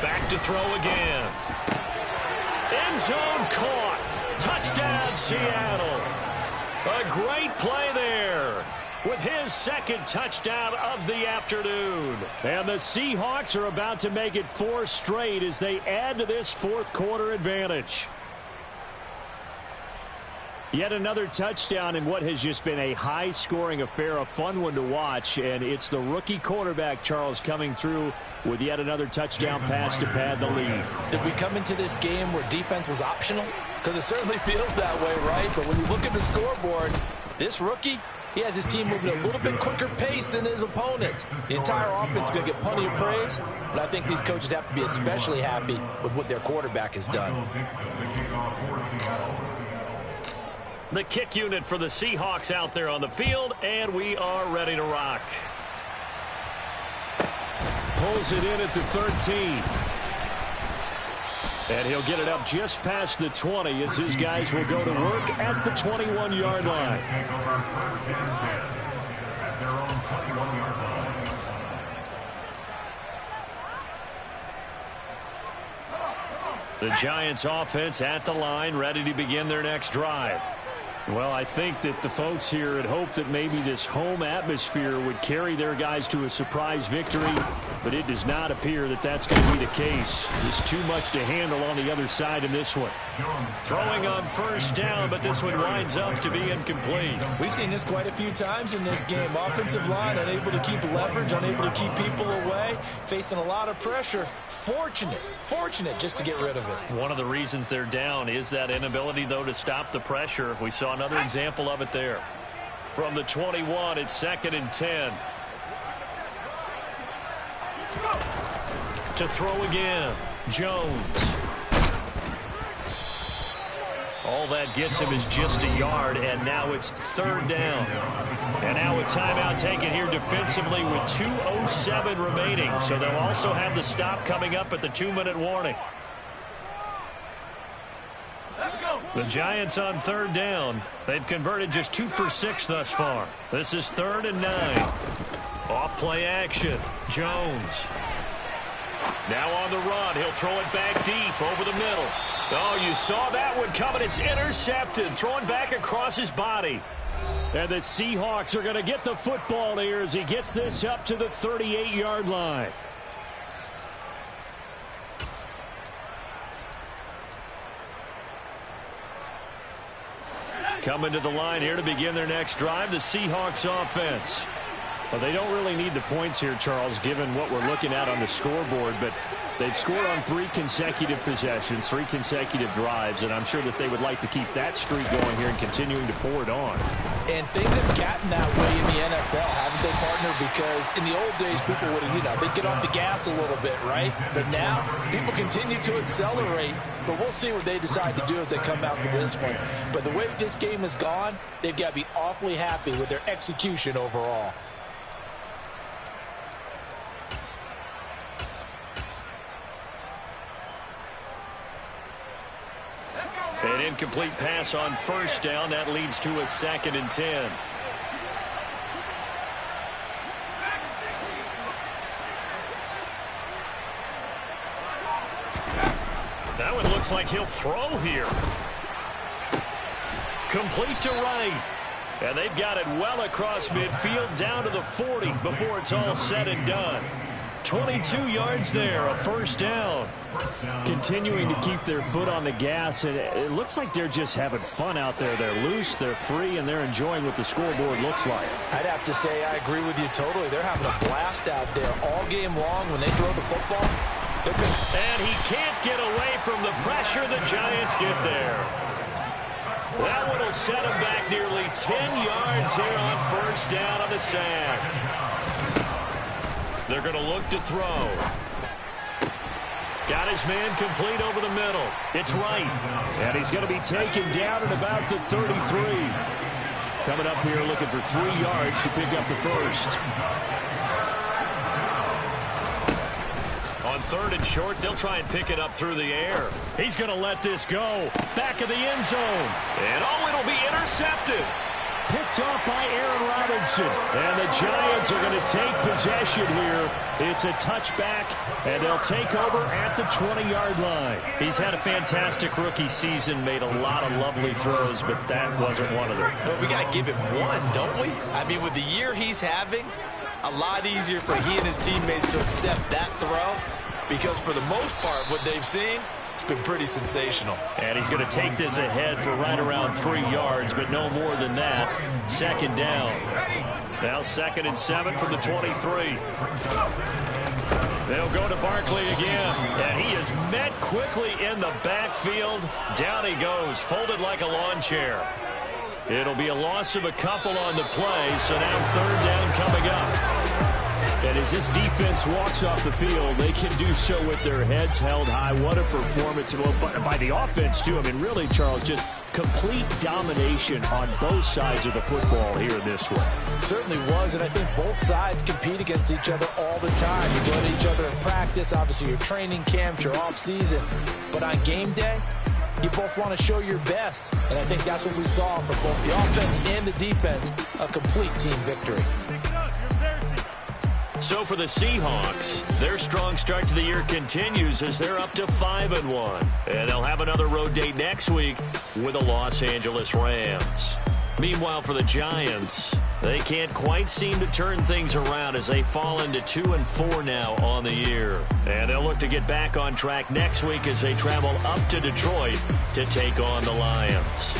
Back to throw again. End zone caught. Touchdown, Seattle. A great play there with his second touchdown of the afternoon. And the Seahawks are about to make it 4 straight as they add to this fourth quarter advantage. Yet another touchdown in what has just been a high-scoring affair, a fun one to watch, and it's the rookie quarterback, Charles, coming through with yet another touchdown pass to pad the lead. Did we come into this game where defense was optional? Because it certainly feels that way, right? But when you look at the scoreboard, this rookie, he has his team moving at a little bit quicker pace than his opponents. The entire offense is going to get plenty of praise, but I think these coaches have to be especially happy with what their quarterback has done. The kick unit for the Seahawks out there on the field, and we are ready to rock. Pulls it in at the 13. And he'll get it up just past the 20 as his guys will go to work at the 21-yard line. Take over first and 10 at their own 21-yard line. The Giants offense at the line, ready to begin their next drive. Well, I think that the folks here had hoped that maybe this home atmosphere would carry their guys to a surprise victory, but it does not appear that that's going to be the case. There's too much to handle on the other side in this one. Throwing on first down, but this one winds up to be incomplete. We've seen this quite a few times in this game. Offensive line unable to keep leverage, unable to keep people away, facing a lot of pressure. Fortunate just to get rid of it. One of the reasons they're down is that inability, though, to stop the pressure. We saw another example of it there. From the 21, it's 2nd and 10. To throw again, Jones. All that gets him is just a yard, and now it's 3rd down. And now a timeout taken here defensively with 2:07 remaining. So they'll also have the stop coming up at the 2-minute warning. The Giants on 3rd down. They've converted just 2 for 6 thus far. This is 3rd and 9. Off play action. Jones. Now on the run. He'll throw it back deep over the middle. Oh, you saw that one coming. It's intercepted. Thrown back across his body. And the Seahawks are going to get the football here as he gets this up to the 38-yard line. Coming to the line here to begin their next drive, the Seahawks offense. Well, they don't really need the points here, Charles, given what we're looking at on the scoreboard, but they've scored on 3 consecutive possessions, 3 consecutive drives, and I'm sure that they would like to keep that streak going here and continuing to pour it on. And things have gotten that way in the NFL, haven't they, partner? Because in the old days, people would, they'd get off the gas a little bit, right? But now, people continue to accelerate, but we'll see what they decide to do as they come out for this one. But the way that this game has gone, they've got to be awfully happy with their execution overall. An incomplete pass on first down. That leads to a 2nd and 10. That one looks like he'll throw here. Complete to right. And they've got it well across midfield down to the 40 before it's all said and done. 22 yards there, a 1st down. Continuing to keep their foot on the gas, and it looks like they're just having fun out there. They're loose, they're free, and they're enjoying what the scoreboard looks like. I'd have to say I agree with you totally. They're having a blast out there all game long when they throw the football. And he can't get away from the pressure. The Giants get there. That one will set him back nearly 10 yards here on 1st down on the sack. They're going to look to throw. Got his man complete over the middle. It's right. And he's going to be taken down at about the 33. Coming up here looking for 3 yards to pick up the 1st. On 3rd and short, they'll try and pick it up through the air. He's going to let this go. Back of the end zone. And it'll be intercepted. Picked off by Aaron Robinson. And the Giants are going to take possession here. It's a touchback, and they'll take over at the 20-yard line. He's had a fantastic rookie season, made a lot of lovely throws, but that wasn't one of them. Well, we got to give him one, don't we? I mean, with the year he's having, a lot easier for he and his teammates to accept that throw, because for the most part, what they've seen, it's been pretty sensational. And he's going to take this ahead for right around 3 yards, but no more than that. 2nd down. Now 2nd and 7 from the 23. They'll go to Barkley again. And he is met quickly in the backfield. Down he goes, folded like a lawn chair. It'll be a loss of a couple on the play, so now 3rd down coming up. And as this defense walks off the field, they can do so with their heads held high. What a performance by the offense, too. I mean, really, Charles, just complete domination on both sides of the football here in this one. Certainly was, and I think both sides compete against each other all the time. You go to each other in practice, obviously your training camps, your off-season. But on game day, you both want to show your best. And I think that's what we saw from both the offense and the defense, a complete team victory. So for the Seahawks, their strong start to the year continues as they're up to 5-1. And they'll have another road date next week with the Los Angeles Rams. Meanwhile, for the Giants, they can't quite seem to turn things around as they fall into 2-4 now on the year. And they'll look to get back on track next week as they travel up to Detroit to take on the Lions.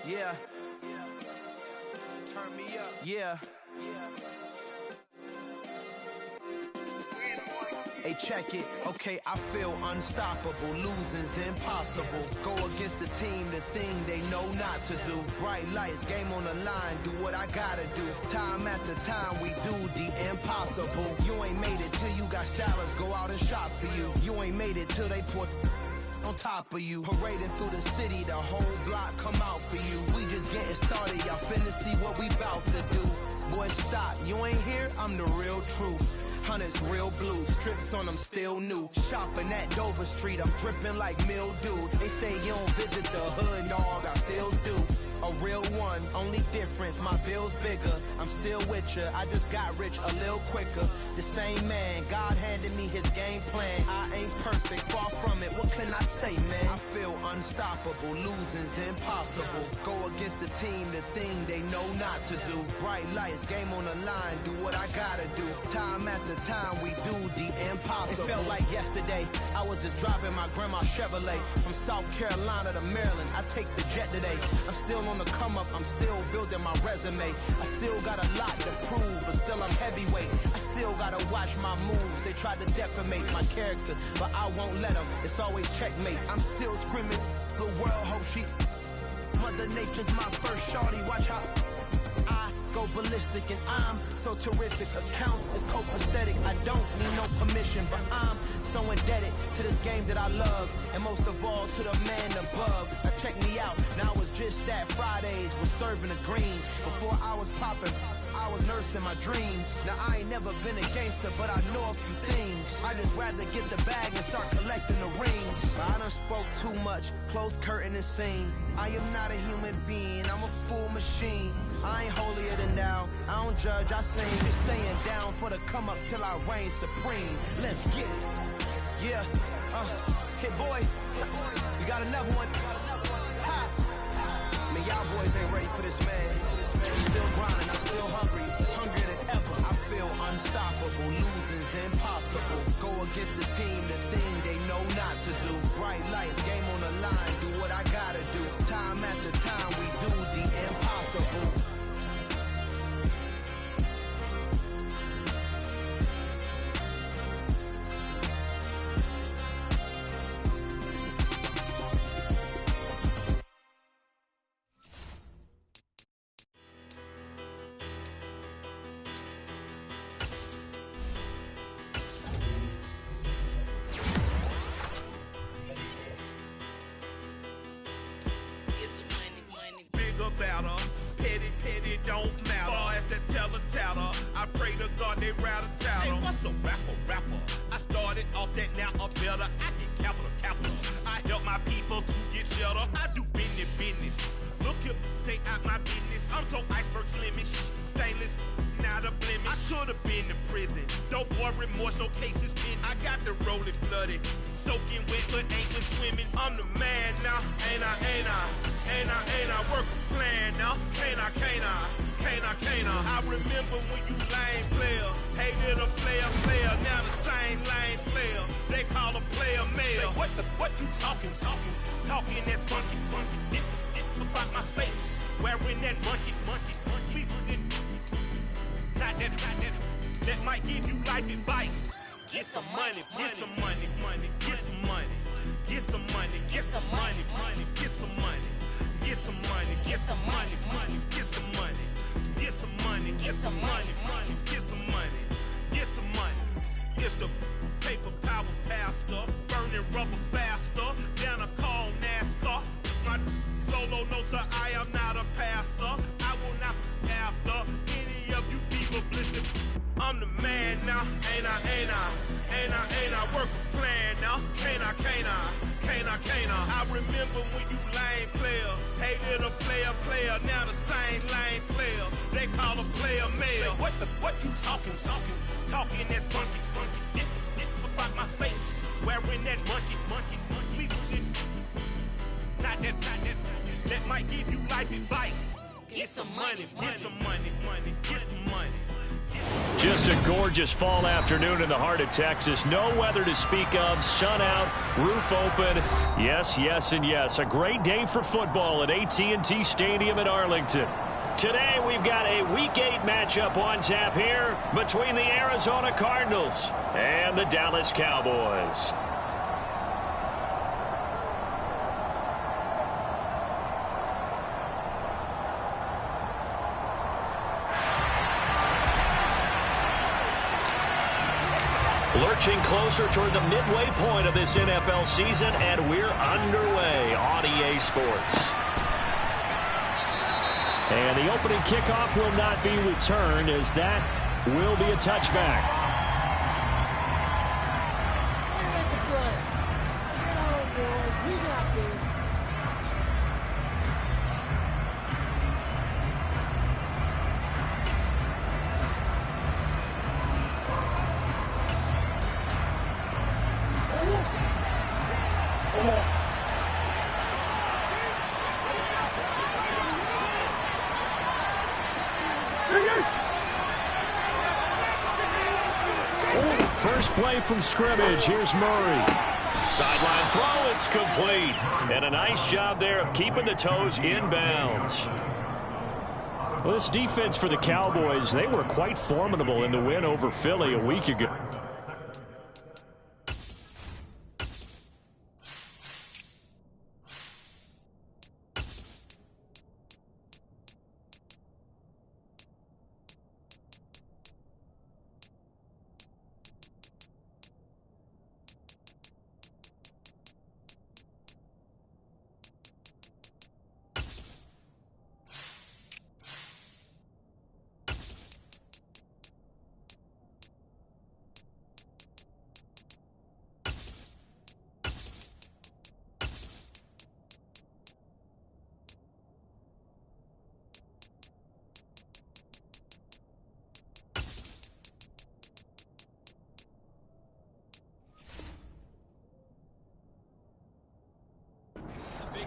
Yeah. Turn me up. Yeah. Hey, check it. Okay, I feel unstoppable. Losing's impossible. Go against the team, the thing they know not to do. Bright lights, game on the line. Do what I gotta do. Time after time, we do the impossible. You ain't made it till you got salads. Go out and shop for you. You ain't made it till they put on top of you. Parading through the city, the whole block come out for you. We just getting started, y'all finna see what we bout to do. Boy, stop, you ain't here, I'm the real truth. Hunters, real blue, strips on them still new. Shopping at Dover Street, I'm dripping like mildew. They say you don't visit the hood, dog, I still do. A real one, only difference, my bill's bigger. I'm still with ya, I just got rich a little quicker. The same man, God handed me his game plan. I ain't perfect, far from it, what can I say, man? I feel unstoppable, losing's impossible. Go against the team, the thing they know not to do. Bright lights, game on the line, do what I gotta do. Time after time, we do the impossible. It felt like yesterday, I was just driving my grandma's Chevrolet. From South Carolina to Maryland, I take the jet today. I'm still on the come up, I'm still building my resume. I still got a lot to prove, but still I'm heavyweight. I still gotta watch my moves. They tried to defamate my character, but I won't let them. It's always checkmate. I'm still screaming, the world hope she. Mother Nature's my first shorty. Watch how I go ballistic, and I'm so terrific. Accounts is copacetic. I don't need no permission, but I'm so indebted to this game that I love, and most of all to the man above. Now check me out, now it's just that Fridays was serving the greens. Before I was popping, I was nursing my dreams. Now I ain't never been a gangster, but I know a few things. I just rather get the bag and start collecting the rings. But I done spoke too much, close curtain and scene. I am not a human being, I'm a full machine. I ain't holier than thou, I don't judge, I sing. Staying down for the come up till I reign supreme. Let's get it. Yeah, hit boy, we got another one. Ha. Man, y'all boys ain't ready for this, man. I'm still grinding, I'm still hungry, hungrier than ever. I feel unstoppable, losing's impossible. Go against the team, the thing they know not to do. Bright lights, game on the line, do what I gotta do. Time after time, we do the impossible. Petty don't matter. Far as that teller, I pray to God they rattle tattle. Hey, what's a rapper? I started off that, now I'm better. I get capital. I help my people to get cheddar. I do business. Look here, stay out my business. I'm so iceberg slimish, stainless, not a blemish. I should've been in prison. Don't boy remorse, no cases pinned. I got the rolling flooded, soaking wet, but ain't been swimming. I'm the man now, ain't I? Work a plan now, can't I? I remember when you lame player, hated a player, now the same lame player. They call a player mayor. What you talking that funky, about my face, wearing that monkey. Not that might give you life advice. Get some money. It's the paper power pastor, burning rubber faster, down a call NASCAR. My solo, no sir, I am not a passer. I will not after any of you fever blistered. I'm the man now, ain't I? Work a plan now, can't I? I remember when you lame player, hated a player, now the same lame player. They call a player mayor. What you talking that funky, about my face, wearing that monkey. Not that might give you life advice. Get some money. Just a gorgeous fall afternoon in the heart of Texas. No weather to speak of. Sun out, roof open. Yes, and yes. A great day for football at AT&T Stadium in Arlington. Today we've got a Week 8 matchup on tap here between the Arizona Cardinals and the Dallas Cowboys. Lurching closer toward the midway point of this NFL season, and we're underway on EA Sports. And the opening kickoff will not be returned, as that will be a touchback. First play from scrimmage. Here's Murray. Sideline throw. It's complete. And a nice job there of keeping the toes in bounds. Well, this defense for the Cowboys, they were quite formidable in the win over Philly a week ago.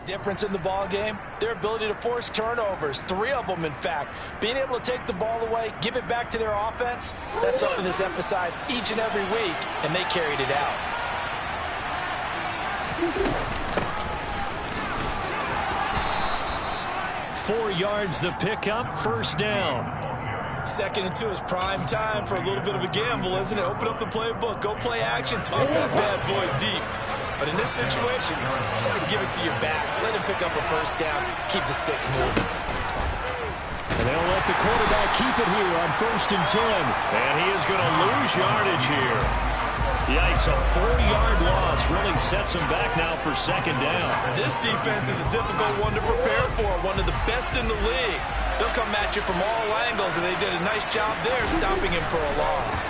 big difference in the ball game, their ability to force turnovers, 3 of them in fact. Being able to take the ball away, give it back to their offense, that's something that's emphasized each and every week, and they carried it out. 4 yards the pickup, first down. 2nd and 2 is prime time for a little bit of a gamble, isn't it? Open up the playbook, go play action, toss that bad boy deep. But in this situation, go ahead and give it to your back. Let him pick up a first down, keep the sticks moving. And they'll let the quarterback keep it here on 1st and 10. And he is going to lose yardage here. Yikes, a 4-yard loss really sets him back now for 2nd down. This defense is a difficult one to prepare for, one of the best in the league. They'll come at you from all angles, and they did a nice job there stopping him for a loss.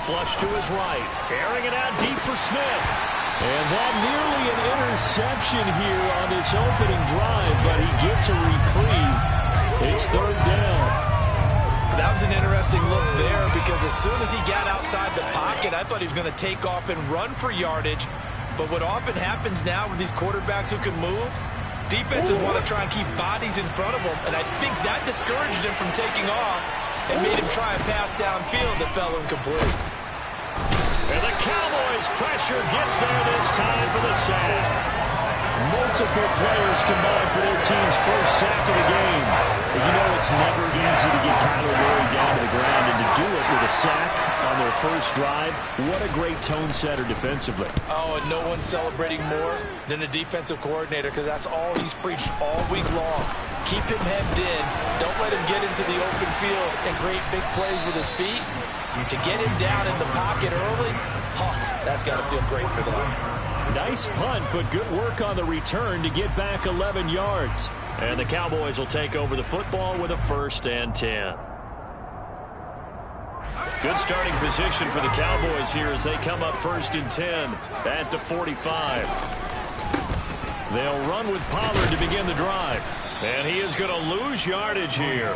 Flush to his right, airing it out deep for Smith. And that nearly an interception here on this opening drive, but he gets a reprieve. It's 3rd down. That was an interesting look there because as soon as he got outside the pocket, I thought he was going to take off and run for yardage. But what often happens now with these quarterbacks who can move, defenses want to try and keep bodies in front of them, and I think that discouraged him from taking off and made him try a pass downfield that fell incomplete. And the Cowboys' pressure gets there this time for the sack. Multiple players combined for their team's first sack of the game. But you know it's never easy to get Kyler Murray down to the ground, and to do it with a sack on their first drive, what a great tone setter defensively. Oh, and no one's celebrating more than the defensive coordinator because that's all he's preached all week long. Keep him hemmed in. Don't let him get into the open field and create big plays with his feet. To get him down in the pocket early, that's got to feel great for them. Nice punt, but good work on the return to get back 11 yards. And the Cowboys will take over the football with a 1st and 10. Good starting position for the Cowboys here as they come up 1st and 10 at the 45. They'll run with Pollard to begin the drive. And he is going to lose yardage here.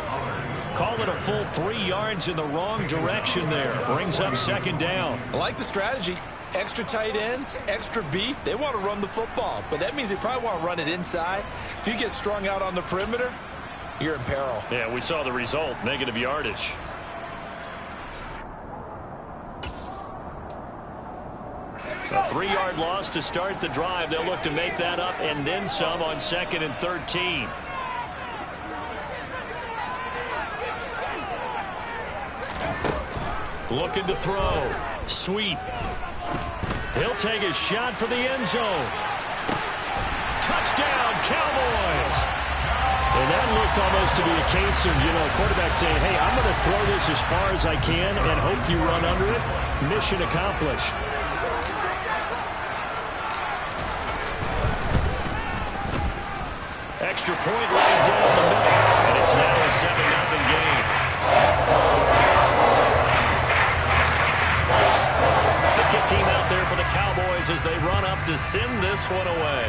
Call it a full 3 yards in the wrong direction there. Brings up 2nd down. I like the strategy. Extra tight ends, extra beef. They want to run the football, but that means they probably want to run it inside. If you get strung out on the perimeter, you're in peril. Yeah, we saw the result, negative yardage. A 3-yard loss to start the drive. They'll look to make that up and then some on 2nd and 13. Looking to throw. Sweep. He'll take his shot for the end zone. Touchdown, Cowboys! And that looked almost to be a case of, a quarterback saying, hey, I'm going to throw this as far as I can and hope you run under it. Mission accomplished. Extra point right down the middle. And it's now a 7-0 game. The kick team out there for the Cowboys as they run up to send this one away.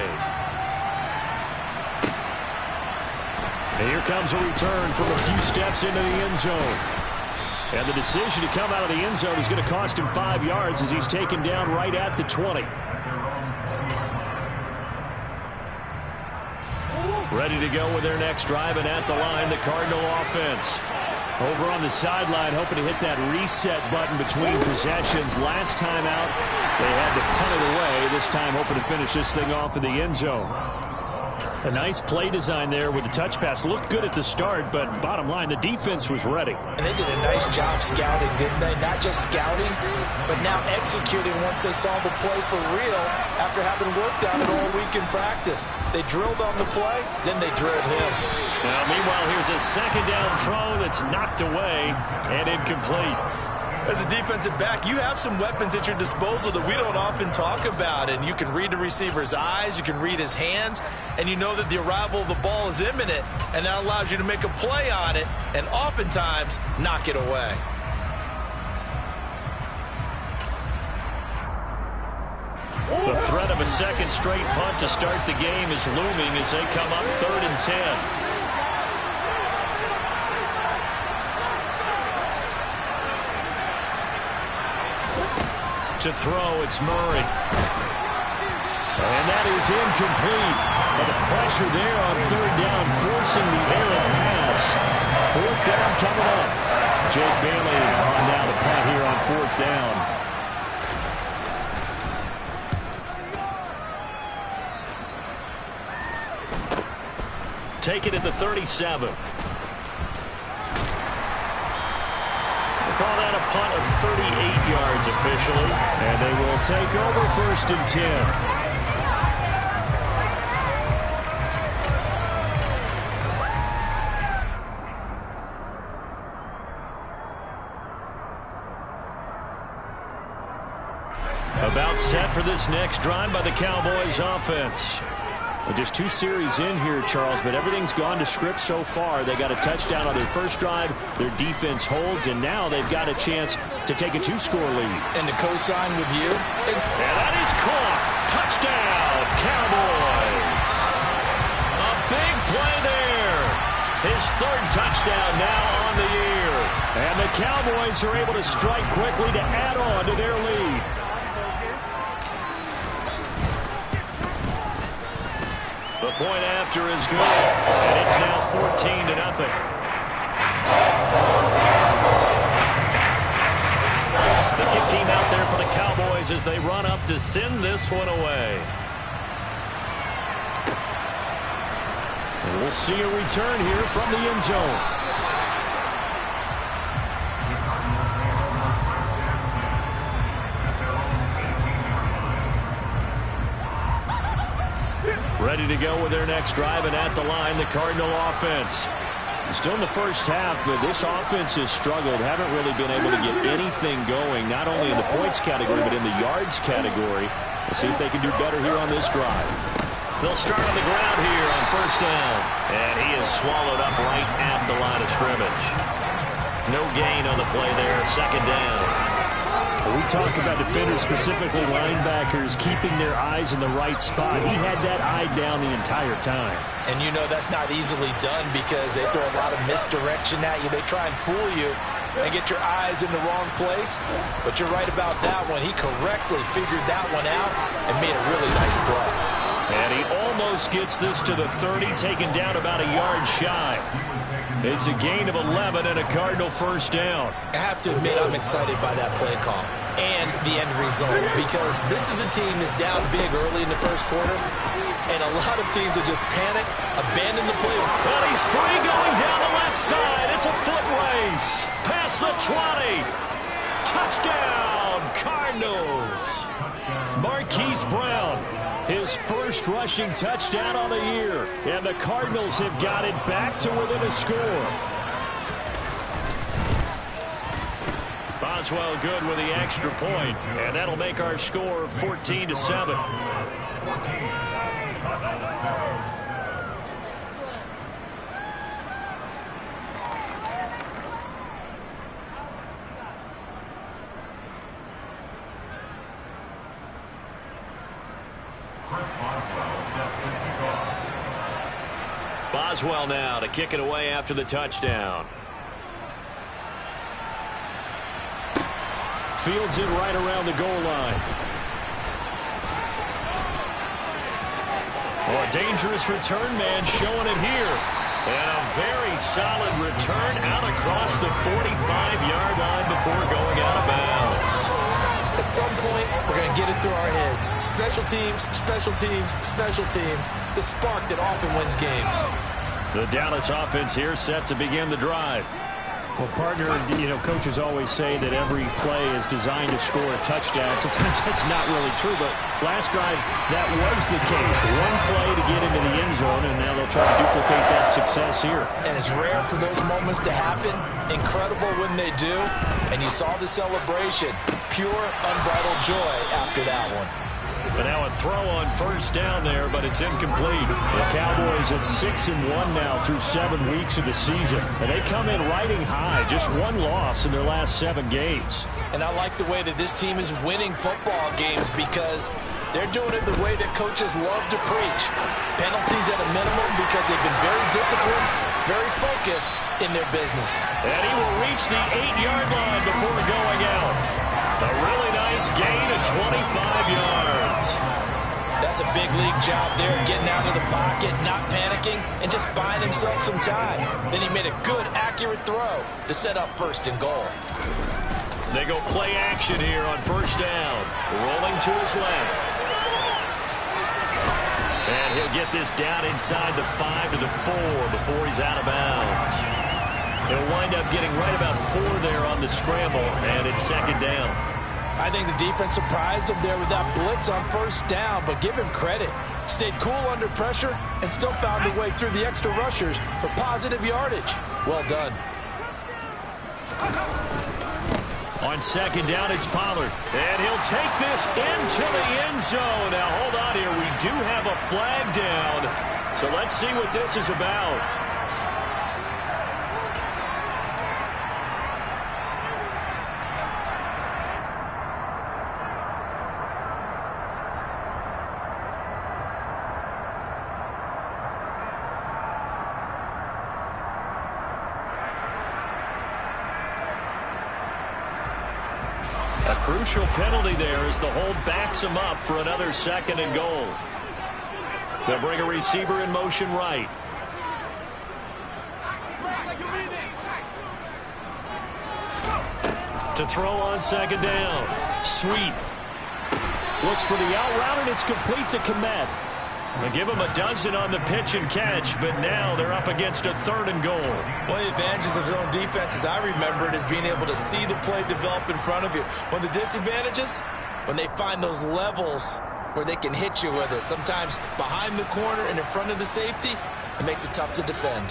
And here comes a return from a few steps into the end zone. And the decision to come out of the end zone is going to cost him 5 yards as he's taken down right at the 20. Ready to go with their next drive, and at the line, the Cardinal offense. Over on the sideline, hoping to hit that reset button between possessions. Last time out, they had to punt it away. This time, hoping to finish this thing off in the end zone. A nice play design there with the touch pass. Looked good at the start, but bottom line, the defense was ready. And they did a nice job scouting, didn't they? Not just scouting, but now executing once they saw the play for real after having worked on it all week in practice. They drilled on the play, then they drilled him. Now, meanwhile, here's a 2nd down throw that's knocked away and incomplete. As a defensive back, you have some weapons at your disposal that we don't often talk about, and you can read the receiver's eyes, you can read his hands, and you know that the arrival of the ball is imminent, and that allows you to make a play on it and oftentimes knock it away. The threat of a second straight punt to start the game is looming as they come up 3rd and 10. To throw, it's Murray. And that is incomplete. But the pressure there on third down, forcing the errant pass. Fourth down coming up. Jake Bailey on down to punt here on fourth down. Take it at the 37. Call that a punt of 38 yards officially. And they will take over first and 10. About set for this next drive by the Cowboys offense. Well, just 2 series in here, Charles, but everything's gone to script so far. They got a touchdown on their first drive. Their defense holds, and now they've got a chance to take a 2-score lead. And to co-sign with you. And that is caught. Touchdown, Cowboys. A big play there. His third touchdown now on the year. And the Cowboys are able to strike quickly to add on to their lead. The point after is good, and it's now 14-0. The kick team out there for the Cowboys as they run up to send this one away. And we'll see a return here from the end zone. Ready to go with their next drive, and at the line, the Cardinal offense. Still in the first half, but this offense has struggled. Haven't really been able to get anything going, not only in the points category, but in the yards category. We'll see if they can do better here on this drive. They'll start on the ground here on first down. And he is swallowed up right at the line of scrimmage. No gain on the play there, second down. We talk about defenders, specifically linebackers, keeping their eyes in the right spot. He had that eye down the entire time. And you know that's not easily done because they throw a lot of misdirection at you. They try and fool you and get your eyes in the wrong place. But you're right about that one. He correctly figured that one out and made a really nice play. And he almost gets this to the 30, taken down about a yard shy. It's a gain of 11 and a Cardinal first down. I have to admit I'm excited by that play call and the end result because this is a team that's down big early in the first quarter, and a lot of teams will just panic, abandon the play. But he's free going down the left side. It's a foot race. Past the 20. Touchdown, Cardinals. Marquise Brown, his first rushing touchdown on the year. And the Cardinals have got it back to within a score. Boswell good with the extra point, and that'll make our score 14-7. Boswell now to kick it away after the touchdown. Fields it right around the goal line. Oh, a dangerous return man showing it here. And a very solid return out across the 45-yard line before going out of bounds. At some point, we're going to get it through our heads. Special teams, special teams, special teams. The spark that often wins games. The Dallas offense here set to begin the drive. Well, partner, you know, coaches always say that every play is designed to score a touchdown. Sometimes that's not really true, but last drive, that was the case. One play to get into the end zone, and now they'll try to duplicate that success here. And it's rare for those moments to happen. Incredible when they do. And you saw the celebration. Pure, unbridled joy after that one. But now a throw on first down there, but it's incomplete. The Cowboys at 6-1 now through 7 weeks of the season. And they come in riding high, just one loss in their last 7 games. And I like the way that this team is winning football games because they're doing it the way that coaches love to preach. Penalties at a minimum because they've been very disciplined, very focused in their business. And he will reach the 8-yard line before going out. A really nice gain of 25 yards. That's a big league job there, getting out of the pocket, not panicking, and just buying himself some time. Then he made a good, accurate throw to set up 1st and goal. They go play action here on 1st down. Rolling to his left. And he'll get this down inside the 5 to the 4 before he's out of bounds. He'll wind up getting right about 4 there on the scramble, and it's 2nd down. I think the defense surprised him there with that blitz on 1st down, but give him credit. Stayed cool under pressure and still found a way through the extra rushers for positive yardage. Well done. On 2nd down, it's Pollard. And he'll take this into the end zone. Now, hold on here. We do have a flag down. So let's see what this is about. A crucial penalty there as the hold backs him up for another 2nd and goal. They'll bring a receiver in motion right. To throw on 2nd down. Sweep. Looks for the out route, and it's complete to Komet. They give him a dozen on the pitch and catch, but now they're up against a 3rd and goal. One of the advantages of zone defense, as I remember it, is being able to see the play develop in front of you. One of the disadvantages, when they find those levels where they can hit you with it, sometimes behind the corner and in front of the safety, it makes it tough to defend.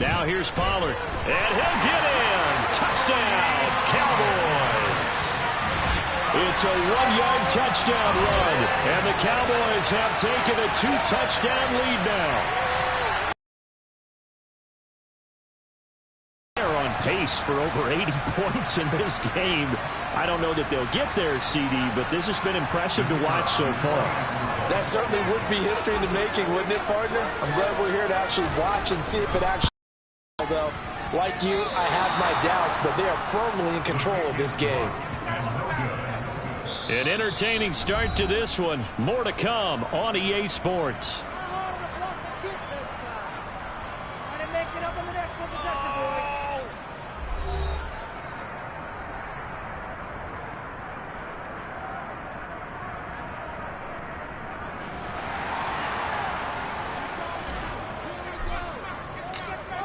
Now here's Pollard, and he'll get in. Touchdown, Cowboys. It's a 1-yard touchdown run, and the Cowboys have taken a 2-touchdown lead now. They're on pace for over 80 points in this game. I don't know that they'll get there, CD, but this has been impressive to watch so far. That certainly would be history in the making, wouldn't it, partner? I'm glad we're here to actually watch and see if it actually, although, like you, I have my doubts, but they are firmly in control of this game. An entertaining start to this one. More to come on EA Sports.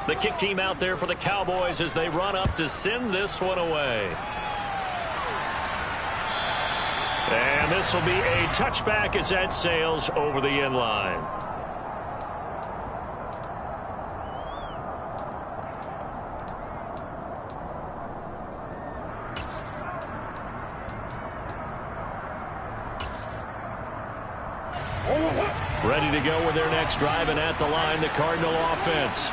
The kick team out there for the Cowboys as they run up to send this one away. And this will be a touchback as that sails over the end line. Ready to go with their next drive, and at the line, the Cardinal offense.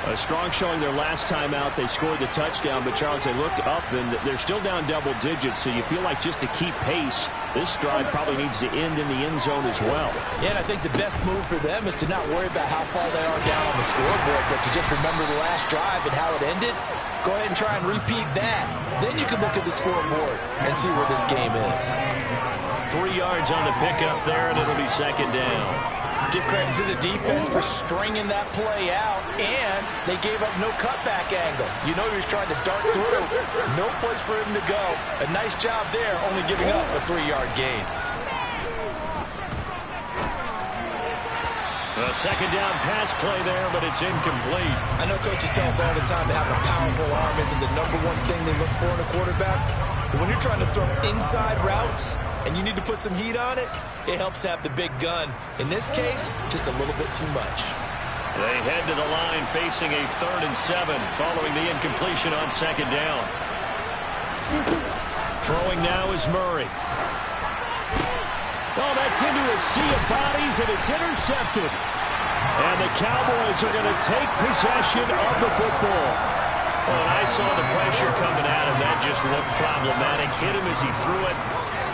A strong showing their last time out. They scored the touchdown, but Charles, they looked up, and they're still down double digits, so you feel like just to keep pace, this drive probably needs to end in the end zone as well. Yeah, and I think the best move for them is to not worry about how far they are down on the scoreboard, but to just remember the last drive and how it ended. Go ahead and try and repeat that. Then you can look at the scoreboard and see where this game is. 3 yards on the pickup there, and it'll be 2nd down. Give credit to the defense for stringing that play out, and they gave up no cutback angle. You know he was trying to dart through. No place for him to go. A nice job there, only giving up a 3-yard gain. A 2nd down pass play there, but it's incomplete. I know coaches tell us all the time that having a powerful arm isn't the #1 thing they look for in a quarterback. But when you're trying to throw inside routes and you need to put some heat on it, it helps have the big gun. In this case, just a little bit too much. They head to the line facing a 3rd and 7 following the incompletion on 2nd down. Throwing now is Murray. Oh, that's into a sea of bodies, and it's intercepted. And the Cowboys are going to take possession of the football. Oh, and I saw the pressure coming at him. That just looked problematic. Hit him as he threw it,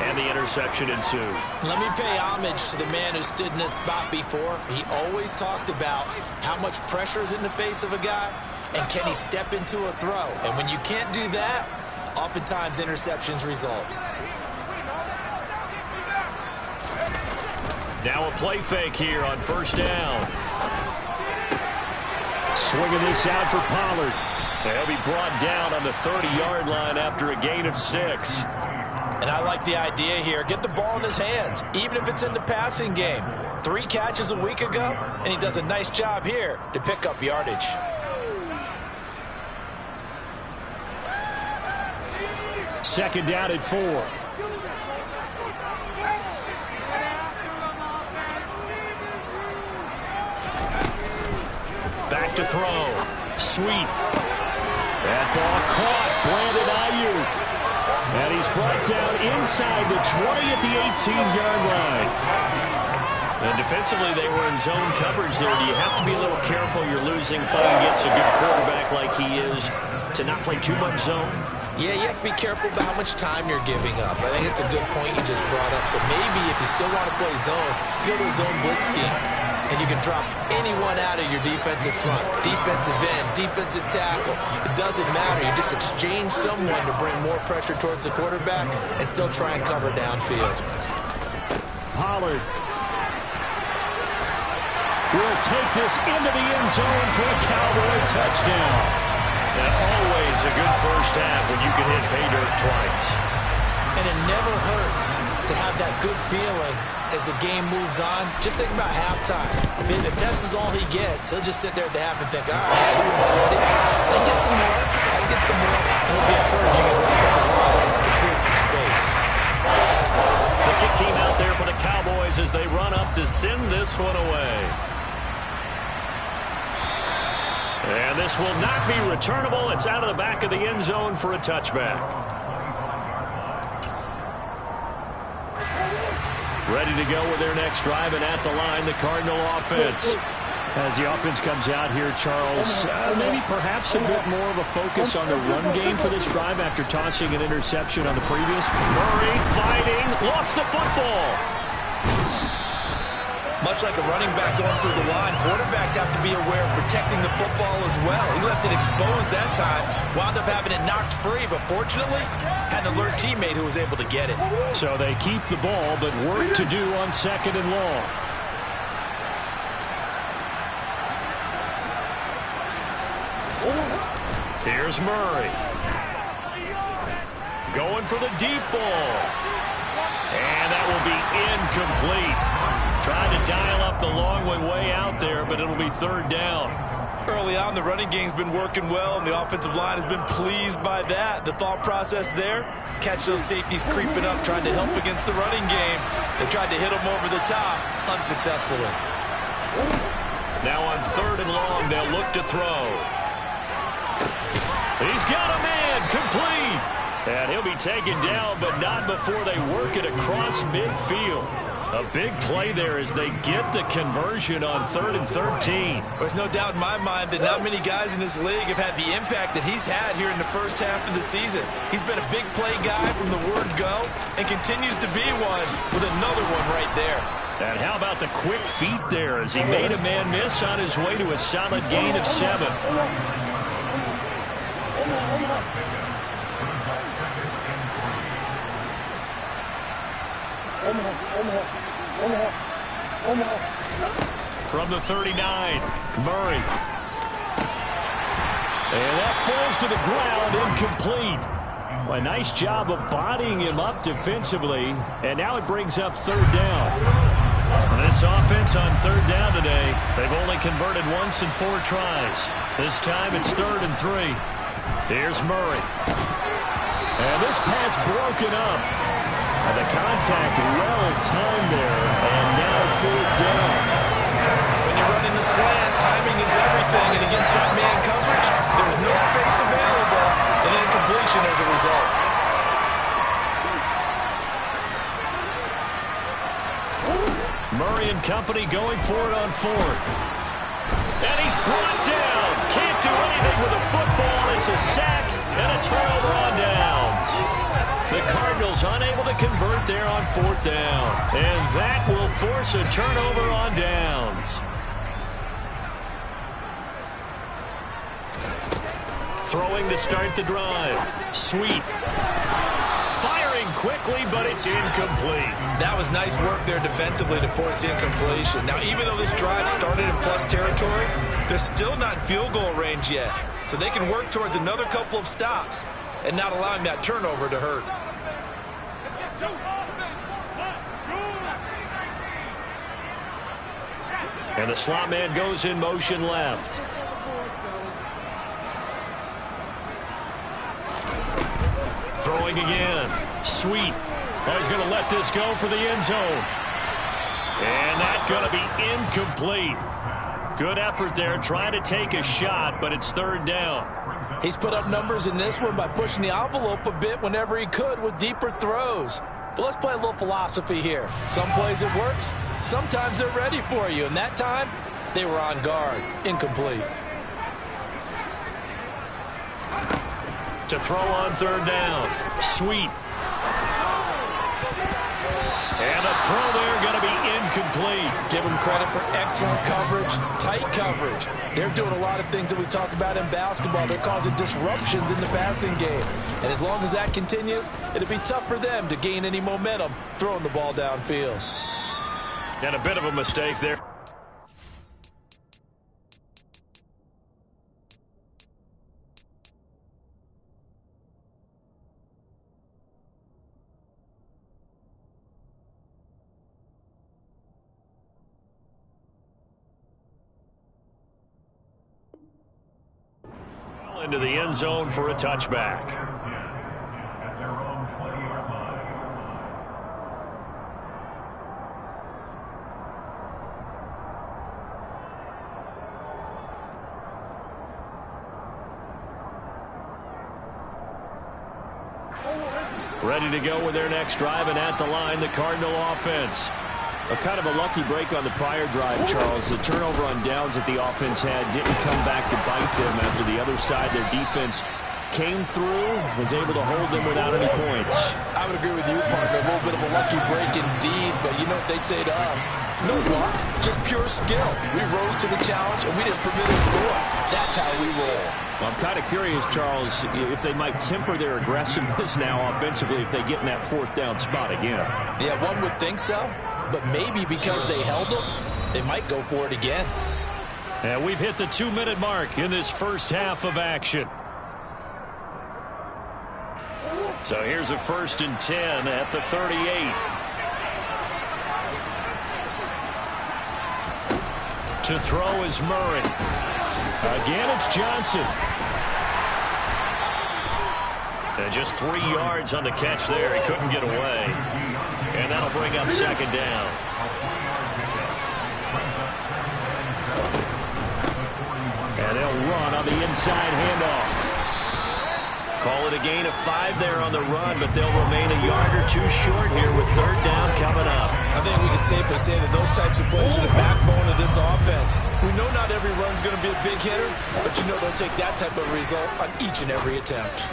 and the interception ensued. Let me pay homage to the man who stood in this spot before. He always talked about how much pressure is in the face of a guy, and can he step into a throw. And when you can't do that, oftentimes interceptions result. Now a play fake here on first down. Swinging this out for Pollard. He'll be brought down on the 30-yard line after a gain of 6. And I like the idea here. Get the ball in his hands, even if it's in the passing game. 3 catches a week ago, and he does a nice job here to pick up yardage. Second down at 4. Back to throw. Sweep. That ball caught. Brandon Ayuk. And he's brought down inside the 20 at the 18-yard line. And defensively, they were in zone coverage there. Do you have to be a little careful? You're losing playing against a good quarterback like he is to not play too much zone? Yeah, you have to be careful about how much time you're giving up. I think it's a good point you just brought up. So maybe if you still want to play zone, you go to a zone blitz scheme. And you can drop anyone out of your defensive front, defensive end, defensive tackle. It doesn't matter. You just exchange someone to bring more pressure towards the quarterback and still try and cover downfield. Pollard will take this into the end zone for a Cowboy touchdown. And always a good first half when you can hit pay dirt twice. And it never hurts to have that good feeling as the game moves on. Just think about halftime. If that's all he gets, he'll just sit there at the half and think, all right, 2 already. I can get some more. I can get some more. And it'll be encouraging as offensive line to create some space. The kick team out there for the Cowboys as they run up to send this one away. And this will not be returnable. It's out of the back of the end zone for a touchback. Ready to go with their next drive, and at the line, the Cardinal offense. As the offense comes out here, Charles, maybe perhaps a bit more of a focus on the run game for this drive after tossing an interception on the previous. Murray fighting, lost the football. Much like a running back going through the line, quarterbacks have to be aware of protecting the football as well. He left it exposed that time, wound up having it knocked free, but fortunately, had an alert teammate who was able to get it. So they keep the ball, but work to do on 2nd and long. Here's Murray. Going for the deep ball. And that will be incomplete. Trying to dial up the long way out there, but it'll be 3rd down. Early on, the running game's been working well, and the offensive line has been pleased by that. The thought process there, catch those safeties creeping up, trying to help against the running game. They tried to hit them over the top, unsuccessfully. Now on 3rd and long, they'll look to throw. He's got a man, complete. And he'll be taken down, but not before they work it across midfield. A big play there as they get the conversion on 3rd and 13. There's no doubt in my mind that not many guys in this league have had the impact that he's had here in the first half of the season. He's been a big play guy from the word go and continues to be one with another one right there. And how about the quick feet there as he made a man miss on his way to a solid gain of 7. From the 39, Murray. And that falls to the ground, incomplete. Well, a nice job of bodying him up defensively, and now it brings up 3rd down. This offense on 3rd down today, they've only converted once in 4 tries. This time it's 3rd and 3. Here's Murray. And this pass broken up. And the contact well timed there, and now 4th down. When you're running the slant, timing is everything, and against that man coverage, there's no space available, and incompletion as a result. Murray and company going for it on 4th. And he's brought down. Can't do anything with a football. It's a sack and a turnover on downs. The Cardinals unable to convert there on 4th down. And that will force a turnover on downs. Throwing to start the drive. Sweep. Firing quickly, but it's incomplete. That was nice work there defensively to force the incompletion. Now, even though this drive started in plus territory, they're still not in field goal range yet. So they can work towards another couple of stops and not allowing that turnover to hurt. And the slot man goes in motion left. Throwing again. Sweet. Oh, he's going to let this go for the end zone. And that's going to be incomplete. Good effort there, trying to take a shot, but it's third down. He's put up numbers in this one by pushing the envelope a bit whenever he could with deeper throws. But let's play a little philosophy here. Some plays it works. Sometimes they're ready for you. And that time, they were on guard. Incomplete. To throw on third down. Sweet. And the throw there going to be incomplete. Give them credit for excellent coverage, tight coverage. They're doing a lot of things that we talk about in basketball. They're causing disruptions in the passing game. And as long as that continues, it'll be tough for them to gain any momentum throwing the ball downfield. And a bit of a mistake there. Into the end zone for a touchback. At their own 20-yard line. Ready to go with their next drive, and at the line, the Cardinal offense. A kind of a lucky break on the prior drive, Charles. The turnover on downs that the offense had didn't come back to bite them after the other side. Their defense came through, was able to hold them without any points. I would agree with you, partner. A little bit of a lucky break indeed, but you know what they'd say to us? No luck, just pure skill. We rose to the challenge, and we didn't permit a score. That's how we roll. Well, I'm kind of curious, Charles, if they might temper their aggressiveness now offensively if they get in that fourth down spot again. Yeah, one would think so, but maybe because they held them, they might go for it again. And we've hit the 2-minute mark in this first half of action. So here's a 1st and 10 at the 38. To throw is Murray. Again, it's Johnson. And just 3 yards on the catch there. He couldn't get away. And that'll bring up second down. And they'll run on the inside handoff. Call it a gain of 5 there on the run, but they'll remain a yard or two short here with third down coming up. I think we can safely say that those types of plays are the backbone of this offense. We know not every run's going to be a big hitter, but you know they'll take that type of result on each and every attempt.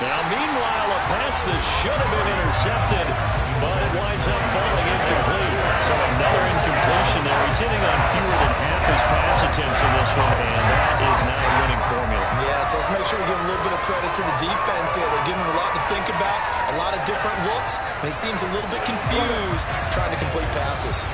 Now, meanwhile, a pass that should have been intercepted, but it winds up falling incomplete. So another incompletion there. He's hitting on fewer than half his pass attempts in this one, and that is not a winning formula. Yeah, so let's make sure we give a little bit of credit to the defense here. They're giving him a lot to think about, a lot of different looks, and he seems a little bit confused trying to complete passes.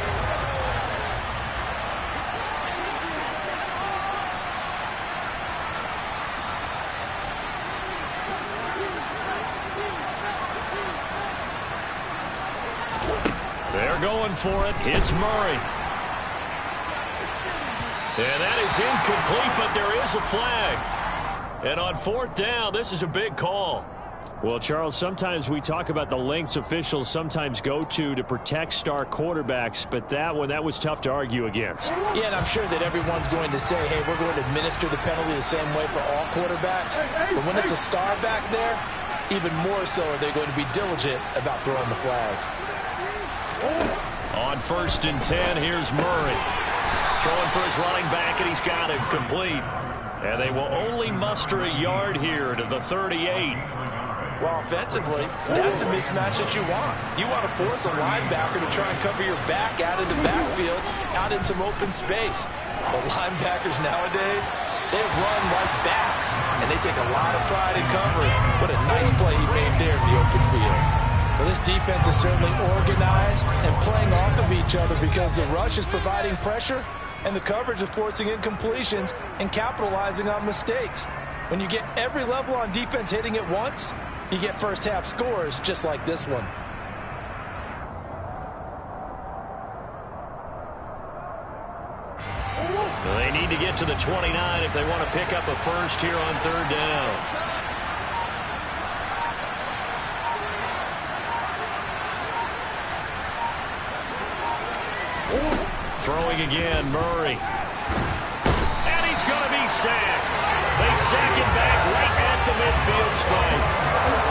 They're going for it. It's Murray. And that is incomplete, but there is a flag. And on fourth down, this is a big call. Well, Charles, sometimes we talk about the lengths officials sometimes go to protect star quarterbacks, but that was tough to argue against. Yeah, and I'm sure that everyone's going to say, hey, we're going to administer the penalty the same way for all quarterbacks. But when it's a star back there, even more so are they going to be diligent about throwing the flag. On 1st and 10, here's Murray. Throwing for his running back, and he's got him complete. And they will only muster a yard here to the 38. Well, offensively, that's the mismatch that you want. You want to force a linebacker to try and cover your back out of the backfield, out in some open space. But linebackers nowadays, They run like bats, and they take a lot of pride in covering. What a nice play he made there in the open field. Well, this defense is certainly organized and playing off of each other because the rush is providing pressure and the coverage is forcing incompletions and capitalizing on mistakes. When you get every level on defense hitting at once, you get first half scores just like this one. They need to get to the 29 if they want to pick up a first here on third down. Throwing again, Murray. And he's going to be sacked. They sack him back right at the midfield stripe.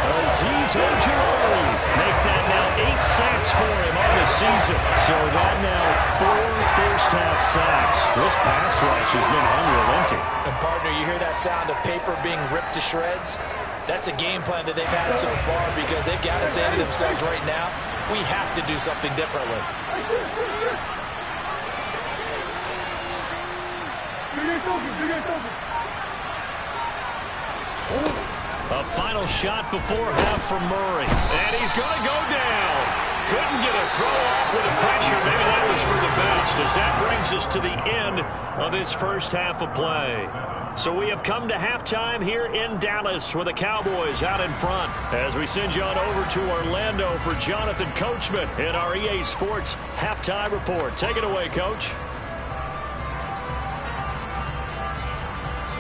Azeez Ojulari make that now 8 sacks for him on the season. So that now 4 first-half sacks. This pass rush has been unrelenting. And partner, you hear that sound of paper being ripped to shreds? That's a game plan that they've had so far because they've got to say to themselves right now, we have to do something differently. A final shot before half from Murray. And he's going to go down. Couldn't get a throw off with the pressure. Maybe that was for the best, as that brings us to the end of this first half of play. So we have come to halftime here in Dallas with the Cowboys out in front. As we send you on over to Orlando for Jonathan Coachman in our EA Sports Halftime Report. Take it away, Coach.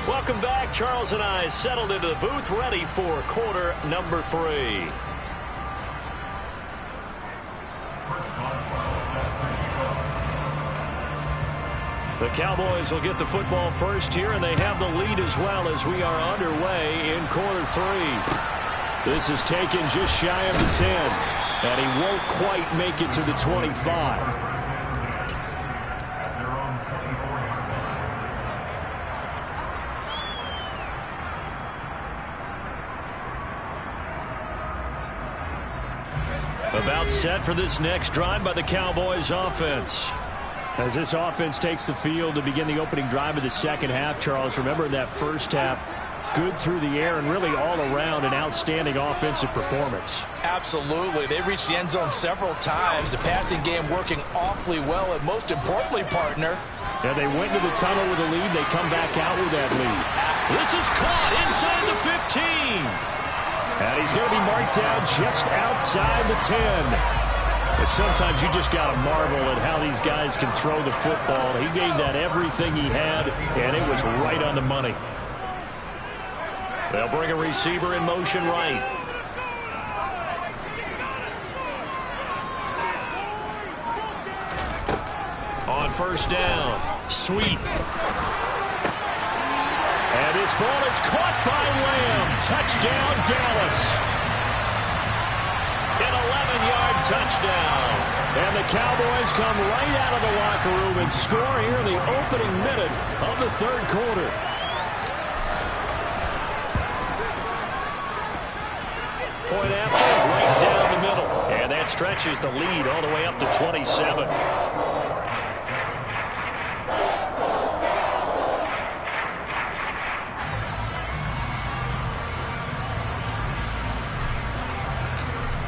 Welcome back. Charles and I settled into the booth, ready for quarter number 3. The Cowboys will get the football first here, and they have the lead as well as we are underway in quarter 3. This is taken just shy of the 10, and he won't quite make it to the 25. About set for this next drive by the Cowboys offense. As this offense takes the field to begin the opening drive of the second half, Charles, remember in that first half, good through the air and really all around an outstanding offensive performance. Absolutely. They reached the end zone several times. The passing game working awfully well, and most importantly, partner. Yeah, they went to the tunnel with a lead. They come back out with that lead. This is caught inside the 15. And he's going to be marked down just outside the 10. But sometimes you just got to marvel at how these guys can throw the football. He gave that everything he had, and it was right on the money. They'll bring a receiver in motion right. On first down, Sweet. And this ball is caught by Lamb. Touchdown, Dallas. An 11-yard touchdown. And the Cowboys come right out of the locker room and score here in the opening minute of the third quarter. Point after, right down the middle. And that stretches the lead all the way up to 27.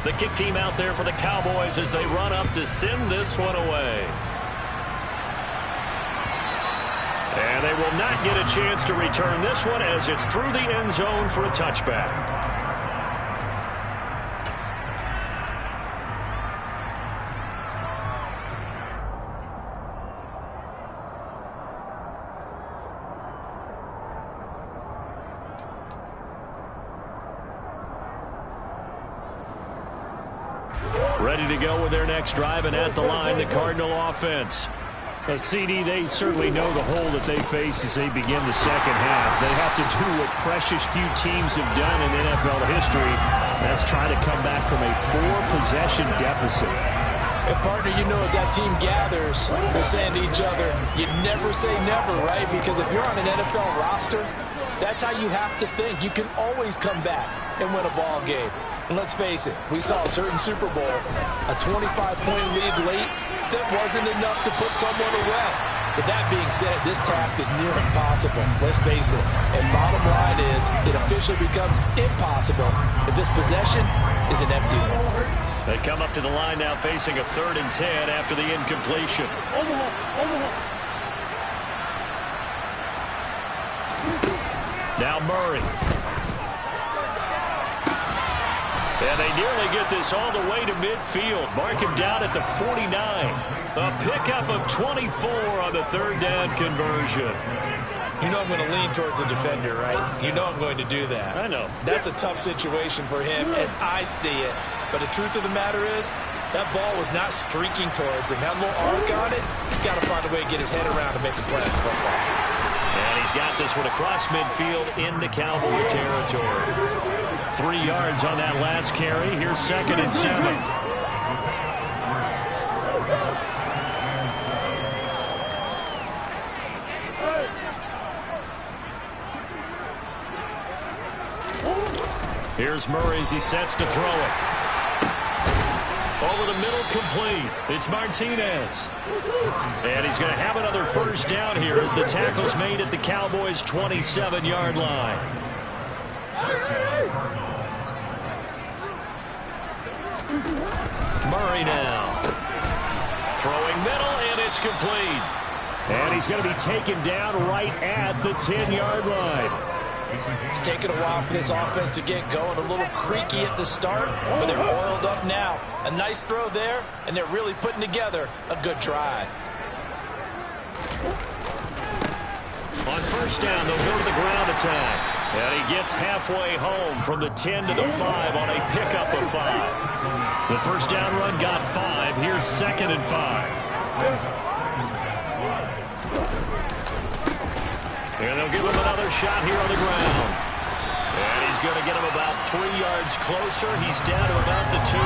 The kick team out there for the Cowboys as they run up to send this one away. And they will not get a chance to return this one as it's through the end zone for a touchback. Ready to go with their next drive, and at the line, the Cardinal offense. CD, they certainly know the hole that they face as they begin the second half. They have to do what precious few teams have done in NFL history. That's try to come back from a 4-possession deficit. And partner, you know, as that team gathers, they're saying to each other, you never say never, right? Because if you're on an NFL roster, that's how you have to think. You can always come back and win a ball game. And let's face it, we saw a certain Super Bowl, a 25-point lead late that wasn't enough to put someone away. But that being said, this task is near impossible. Let's face it. And bottom line is, it officially becomes impossible if this possession is an empty one. They come up to the line now facing a 3rd and 10 after the incompletion. Now Murray. And they nearly get this all the way to midfield. Mark him down at the 49. A pickup of 24 on the 3rd down conversion. You know I'm going to lean towards the defender, right? You know I'm going to do that. I know. That's a tough situation for him as I see it. But the truth of the matter is, that ball was not streaking towards him. That little arc on it, he's got to find a way to get his head around to make a play on football. And he's got this one across midfield into Cowboy territory. 3 yards on that last carry. Here's 2nd and 7. Here's Murray as he sets to throw it. Over the middle, complete. It's Martinez. And he's going to have another 1st down here as the tackle's made at the Cowboys' 27-yard line. Murray now. Throwing middle, and it's complete. And he's going to be taken down right at the 10-yard line. It's taken a while for this offense to get going. A little creaky at the start, but they're oiled up now. A nice throw there, and they're really putting together a good drive. On 1st down, they'll go to the ground attack. And he gets halfway home from the 10 to the 5 on a pickup of 5. The 1st down run got 5. Here's 2nd and 5. And they'll give him another shot here on the ground. And he's going to get him about 3 yards closer. He's down to about the 2.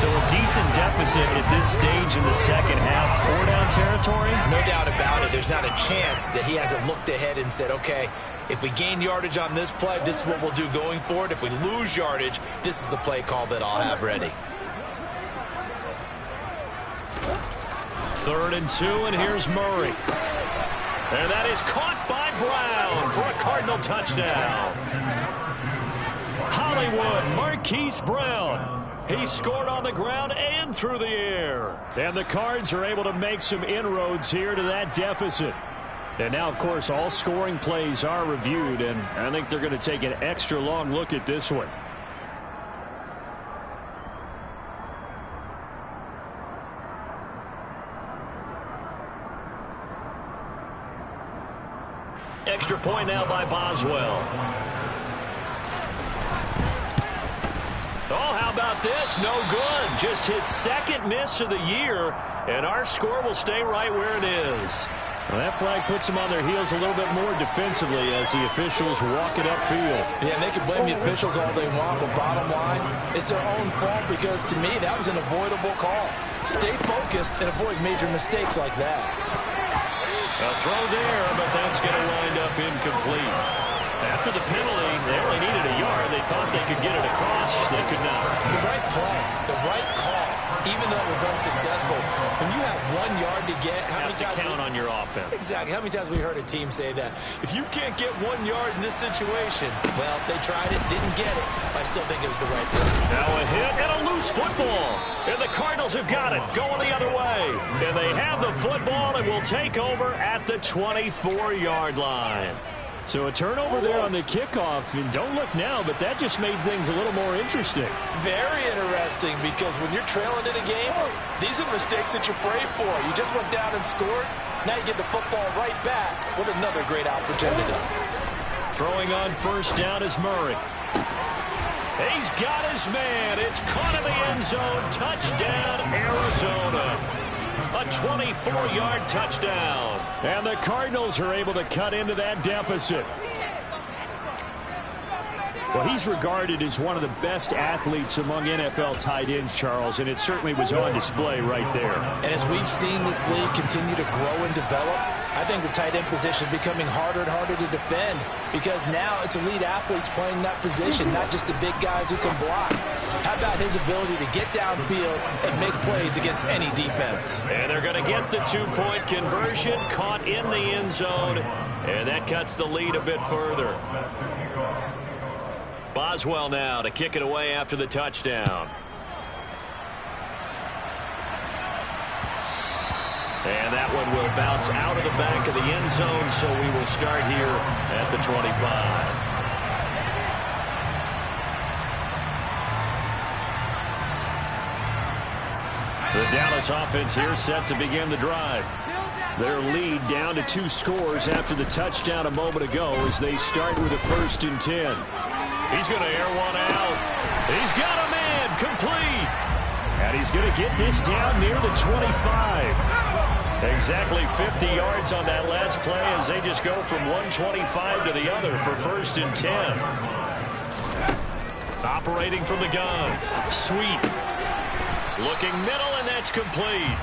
So a decent deficit at this stage in the 2nd half. 4-down territory? No doubt about it. There's not a chance that he hasn't looked ahead and said, okay, if we gain yardage on this play, this is what we'll do going forward. If we lose yardage, this is the play call that I'll have ready. 3rd and 2, and here's Murray. And that is caught by Brown for a Cardinal touchdown. Hollywood, Marquise Brown. He scored on the ground and through the air. And the Cards are able to make some inroads here to that deficit. And now, of course, all scoring plays are reviewed, and I think they're going to take an extra long look at this one. Extra point now by Boswell. Oh, how about this? No good. Just his 2nd miss of the year, and our score will stay right where it is. Well, that flag puts them on their heels a little bit more defensively as the officials walk it upfield. Yeah, and they can blame the officials all they want, but bottom line, it's their own fault because, to me, that was an avoidable call. Stay focused and avoid major mistakes like that. A throw there, but that's going to wind up incomplete. After the penalty, they only needed a yard. They thought they could get it across. They could not. The right play, the right call, even though it was unsuccessful. When you have 1 yard to get, how many times count on your offense? Exactly. How many times have we heard a team say that? If you can't get 1 yard in this situation, well, they tried it, didn't get it. I still think it was the right play. Now a hit and a loose football. And the Cardinals have got it, going the other way. And they have the football and will take over at the 24-yard line. So a turnover there on the kickoff, and don't look now, but that just made things a little more interesting. Very interesting, because when you're trailing in a game, these are the mistakes that you pray for. You just went down and scored. Now you get the football right back with another great opportunity. Throwing on 1st down is Murray. He's got his man. It's caught in the end zone. Touchdown, Arizona. A 24-yard touchdown. And the Cardinals are able to cut into that deficit. Well, he's regarded as one of the best athletes among NFL tight ends, Charles, and it certainly was on display right there. And as we've seen this league continue to grow and develop, I think the tight end position is becoming harder and harder to defend because now it's elite athletes playing that position, not just the big guys who can block. How about his ability to get downfield and make plays against any defense? And they're going to get the two-point conversion, caught in the end zone, and that cuts the lead a bit further. Boswell now to kick it away after the touchdown. And that one will bounce out of the back of the end zone, so we will start here at the 25. The Dallas offense here set to begin the drive. Their lead down to 2 scores after the touchdown a moment ago as they start with a 1st and 10. He's going to air one out. He's got a man complete. And he's going to get this down near the 25. Exactly 50 yards on that last play as they just go from 125 to the other for 1st and 10. Operating from the gun. Sweet. Looking middle, and that's complete.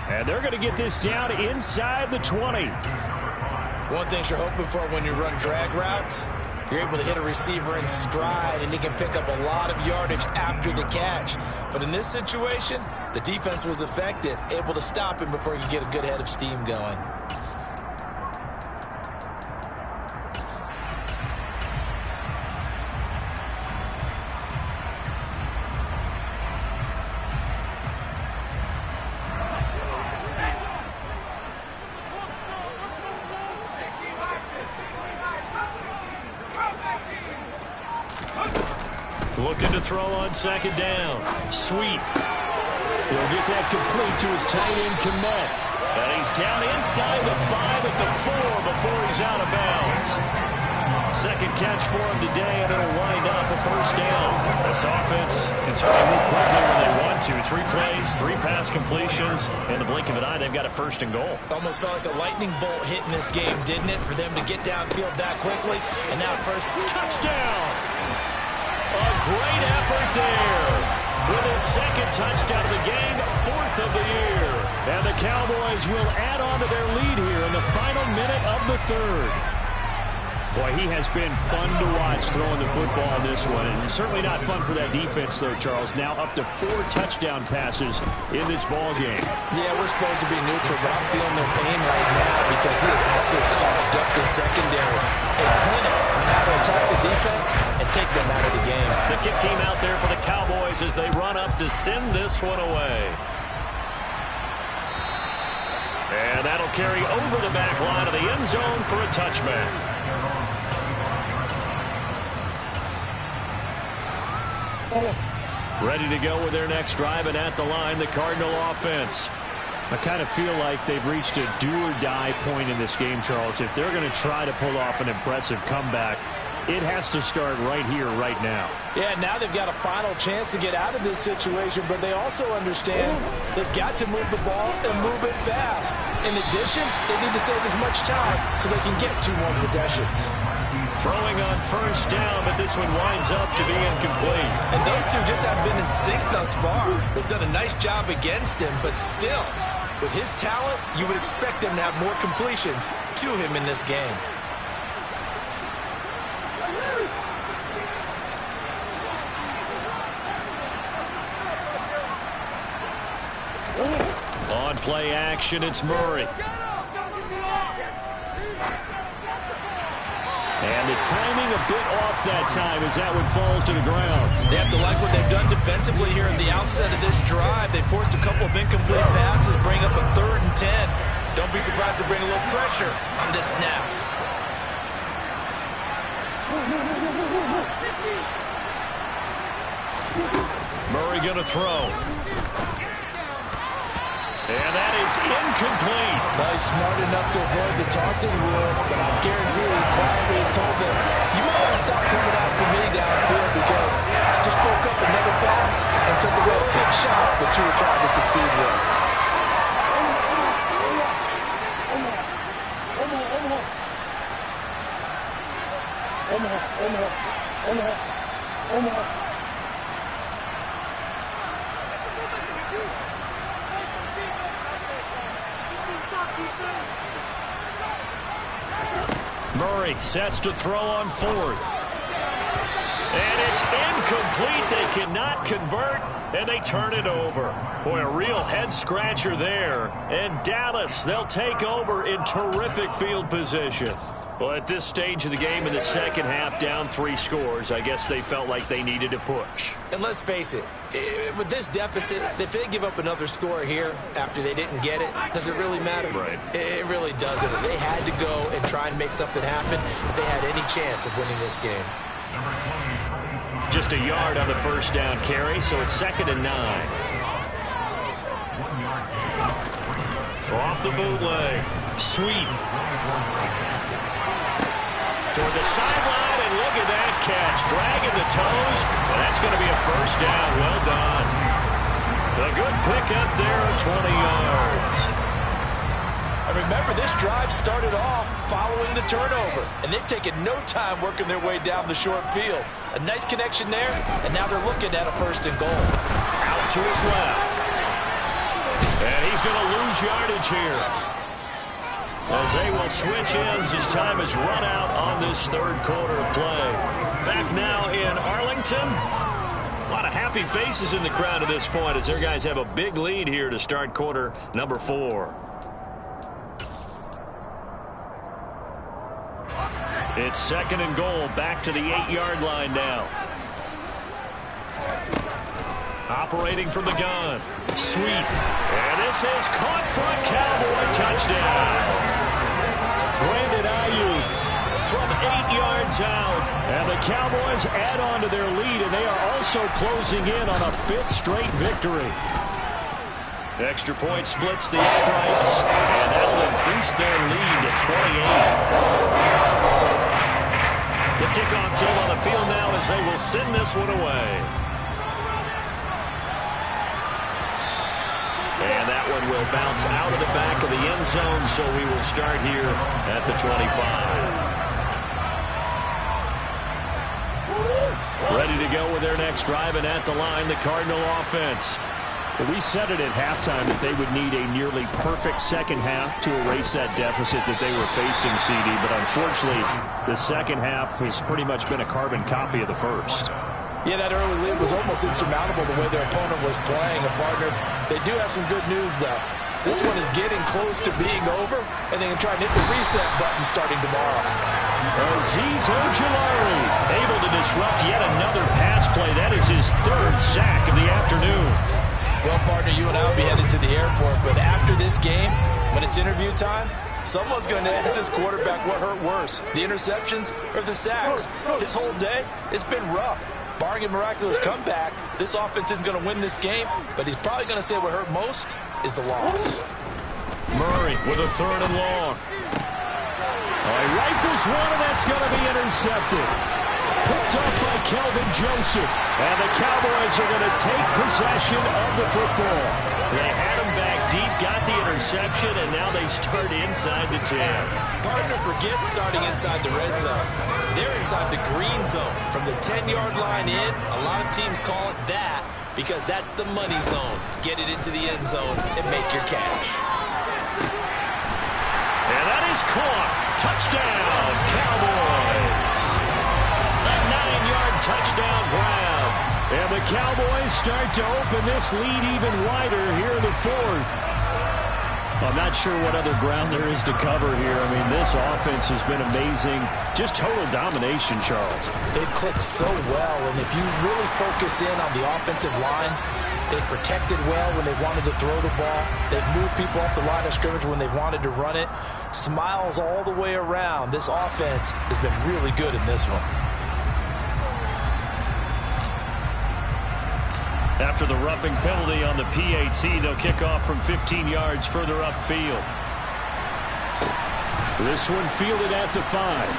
And they're going to get this down inside the 20. One thing you're hoping for when you run drag routes, you're able to hit a receiver in stride, and he can pick up a lot of yardage after the catch. But in this situation, the defense was effective, able to stop him before he could get a good head of steam going. Looking to throw on 2nd down. Sweet. He'll get that complete to his tight end, Kmet. And he's down inside the 5 at the 4 before he's out of bounds. 2nd catch for him today, and it'll wind up a 1st down. This offense can certainly move quickly when they want to. 3 plays, 3 pass completions. In the blink of an eye, they've got a 1st and goal. Almost felt like a lightning bolt hit in this game, didn't it? For them to get downfield that quickly. And now first touchdown. A great effort there. With his 2nd touchdown of the game, 4th of the year. And the Cowboys will add on to their lead here in the final minute of the 3rd. Boy, he has been fun to watch throwing the football in this one. And it's certainly not fun for that defense, though, Charles. Now up to 4 touchdown passes in this ball game. Yeah, we're supposed to be neutral, but I'm feeling their pain right now because he has absolutely carved up the secondary. A clinic on how to attack the defense and take them out of the game. The kick team out there for the Cowboys as they run up to send this one away. And that'll carry over the back line of the end zone for a touchback. Ready to go with their next drive, and at the line, the Cardinal offense. I kind of feel like they've reached a do-or-die point in this game, Charles. If they're going to try to pull off an impressive comeback, it has to start right here, right now. Yeah, now they've got a final chance to get out of this situation, but they also understand they've got to move the ball and move it fast. In addition, they need to save as much time so they can get 2 more possessions. Throwing on 1st down, but this one winds up to be incomplete. And those two just haven't been in sync thus far. They've done a nice job against him, but still, with his talent, you would expect them to have more completions to him in this game. On play action, it's Murray. And the timing a bit off that time as that one falls to the ground. They have to like what they've done defensively here at the outset of this drive. They forced a couple of incomplete passes, bring up a 3rd and 10. Don't be surprised to bring a little pressure on this snap. Murray going to throw. And that is incomplete. Well, he's smart enough to avoid the taunting rule, but I guarantee he quietly has told them, you might want to stop coming after me downfield because I just broke up another pass and took away a big shot that you were trying to succeed with. Murray sets to throw on fourth. And it's incomplete. They cannot convert, and they turn it over. Boy, a real head-scratcher there. And Dallas, they'll take over in terrific field position. Well, at this stage of the game in the second half, down 3 scores, I guess they felt like they needed to push. And let's face it, with this deficit, if they give up another score here after they didn't get it, does it really matter? Right. It really doesn't. They had to go and try and make something happen if they had any chance of winning this game. Just a yard on the first down carry, so it's 2nd and 9. Off the bootleg. Sweep. Toward the sideline, and look at that catch. Dragging the toes, and that's going to be a first down. Well done. A good pickup there of 20 yards. And remember, this drive started off following the turnover, and they've taken no time working their way down the short field. A nice connection there, and now they're looking at a 1st and goal. Out to his left. And he's going to lose yardage here, as they will switch ends as time has run out on this 3rd quarter of play. Back now in Arlington. A lot of happy faces in the crowd at this point as their guys have a big lead here to start quarter number 4. It's 2nd and goal, back to the 8-yard line now. Operating from the gun. Sweep. And this is caught for a Cowboy touchdown. Brandon Ayuk from 8 yards out. And the Cowboys add on to their lead, and they are also closing in on a 5th straight victory. Extra point splits the uprights, and that'll increase their lead to 28. The kickoff team on the field now as they will send this one away. And that one will bounce out of the back of the end zone, so we will start here at the 25. Ready to go with their next drive, and at the line, the Cardinal offense. Well, we said it at halftime that they would need a nearly perfect second half to erase that deficit that they were facing, CD. But unfortunately, the second half has pretty much been a carbon copy of the first. Yeah, that early lead was almost insurmountable the way their opponent was playing. And, partner, they do have some good news, though. This one is getting close to being over, and they can try and hit the reset button starting tomorrow. Azeez Ojulari able to disrupt yet another pass play. That is his 3rd sack of the afternoon. Well, partner, you and I will be headed to the airport, but after this game, when it's interview time, someone's going to ask this quarterback what hurt worse, the interceptions or the sacks. His whole day, it's been rough. Barring a miraculous comeback, this offense isn't going to win this game, but he's probably going to say what hurt most is the loss. Murray with a 3rd and long. He rifles one, and that's going to be intercepted. Picked up by Kelvin Joseph. And the Cowboys are going to take possession of the football. They had him back deep, got the interception, and now they start inside the 10. Partner, forget starting inside the red zone. They're inside the green zone. From the 10-yard line in, a lot of teams call it that because that's the money zone. Get it into the end zone and make your cash. And that is caught. Touchdown, Cowboys. A 9-yard touchdown grab. And the Cowboys start to open this lead even wider here in the 4th. I'm not sure what other ground there is to cover here. I mean, this offense has been amazing. Just total domination, Charles. They've clicked so well, and if you really focus in on the offensive line, they've protected well when they wanted to throw the ball. They've moved people off the line of scrimmage when they've wanted to run it. Smiles all the way around. This offense has been really good in this one. After the roughing penalty on the PAT, they'll kick off from 15 yards further upfield. This one fielded at the 5.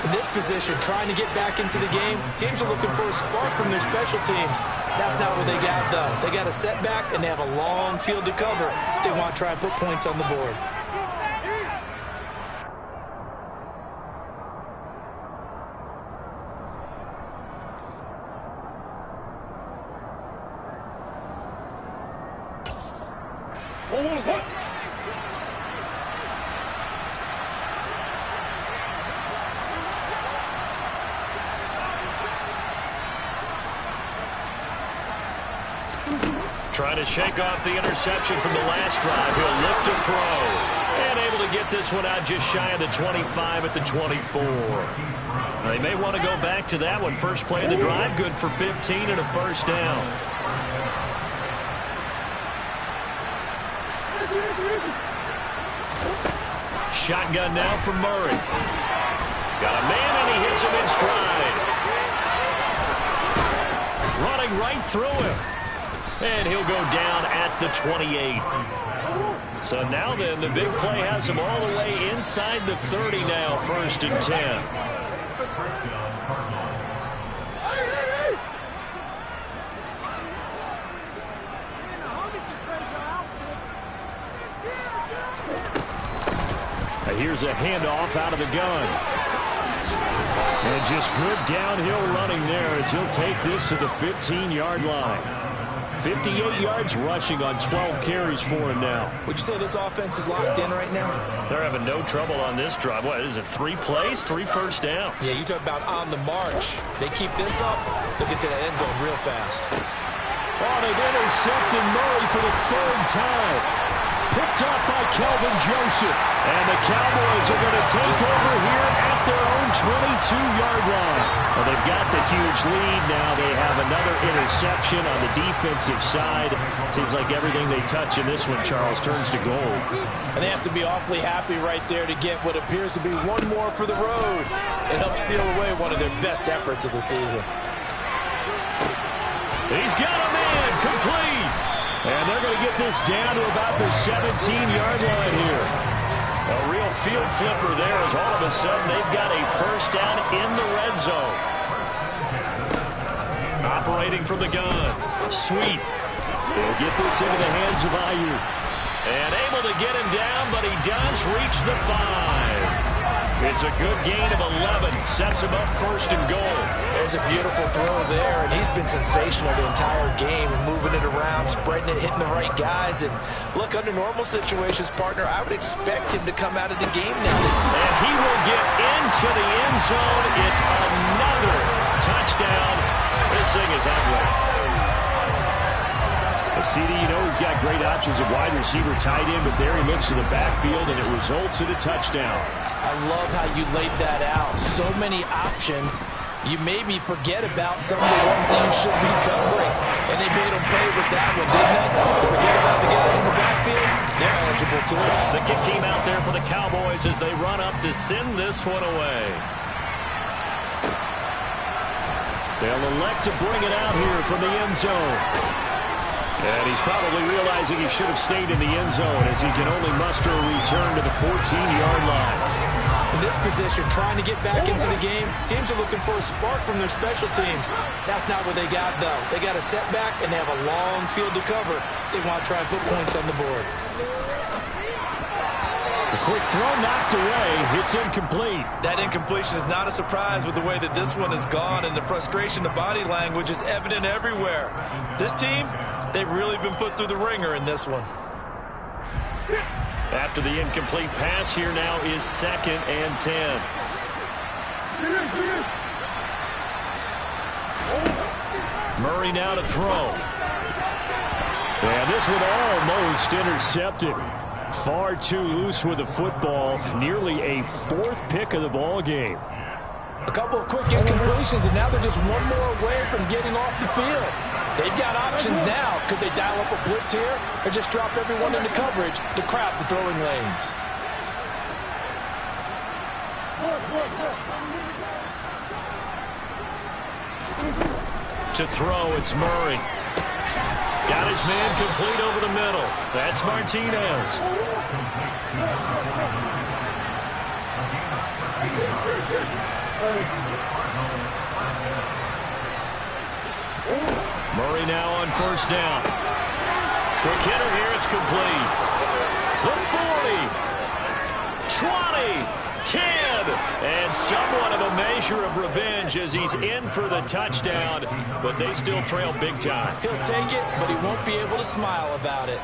In this position, trying to get back into the game, teams are looking for a spark from their special teams. That's not what they got, though. They got a setback, and they have a long field to cover if they want to try and put points on the board. Trying to shake off the interception from the last drive. He'll look to throw. And able to get this one out just shy of the 25 at the 24. They may want to go back to that one. First play of the drive, good for 15 and a first down. Shotgun now for Murray. Got a man, and he hits him in stride. Running right through him. And he'll go down at the 28. So now then, the big play has him all the way inside the 30 now, 1st and 10. Here's a handoff out of the gun. And just good downhill running there as he'll take this to the 15-yard line. 58 yards rushing on 12 carries for him now. Would you say this offense is locked in right now? They're having no trouble on this drive. What is it, 3 plays, 3 first downs? Yeah, you talk about on the march. They keep this up, they'll get to the end zone real fast. Oh, they've intercepted Murray for the 3rd time. Picked up by Kelvin Joseph. And the Cowboys are going to take over here at their own 22-yard line. Well, they've got the huge lead now. They have another interception on the defensive side. Seems like everything they touch in this one, Charles, turns to gold. And they have to be awfully happy right there to get what appears to be one more for the road. It helps seal away one of their best efforts of the season. He's got a man complete. And they're going to get this down to about the 17-yard line here. A real field flipper there as all of a sudden they've got a first down in the red zone. Operating from the gun. Sweet. They'll get this into the hands of Ayuk. And able to get him down, but he does reach the 5. It's a good gain of 11. Sets him up 1st and goal. There's a beautiful throw there, and he's been sensational the entire game, moving it around, spreading it, hitting the right guys. And look, under normal situations, partner, I would expect him to come out of the game now. And he will get into the end zone. It's another touchdown. This thing is ugly. CD, you know he's got great options at wide receiver, tight end, but there he looks to the backfield, and it results in a touchdown. I love how you laid that out. So many options. You maybe forget about some of the ones that you should be covering. And they made them pay with that one, didn't they? Forget about the guys in the backfield. They're eligible, too. The kick team out there for the Cowboys as they run up to send this one away. They'll elect to bring it out here from the end zone. And he's probably realizing he should have stayed in the end zone as he can only muster a return to the 14-yard line. In this position, trying to get back into the game, teams are looking for a spark from their special teams. That's not what they got, though. They got a setback, and they have a long field to cover if they want to try and put points on the board. A quick throw knocked away. It's incomplete. That incompletion is not a surprise with the way that this one has gone, and the frustration, the body language is evident everywhere. This team, they've really been put through the ringer in this one. After the incomplete pass, here now is 2nd and 10. Murray now to throw. And this one almost intercepted. Far too loose with the football. Nearly a 4th pick of the ball game. A couple of quick incompletions, and now they're just one more away from getting off the field. They've got options now. Could they dial up a blitz here or just drop everyone into coverage to crowd the throwing lanes? To throw, it's Murray. Got his man complete over the middle. That's Martinez. Murray now on 1st down. Quick hitter here, it's complete. The 40, 20, 10, and somewhat of a measure of revenge as he's in for the touchdown, but they still trail big time. He'll take it, but he won't be able to smile about it.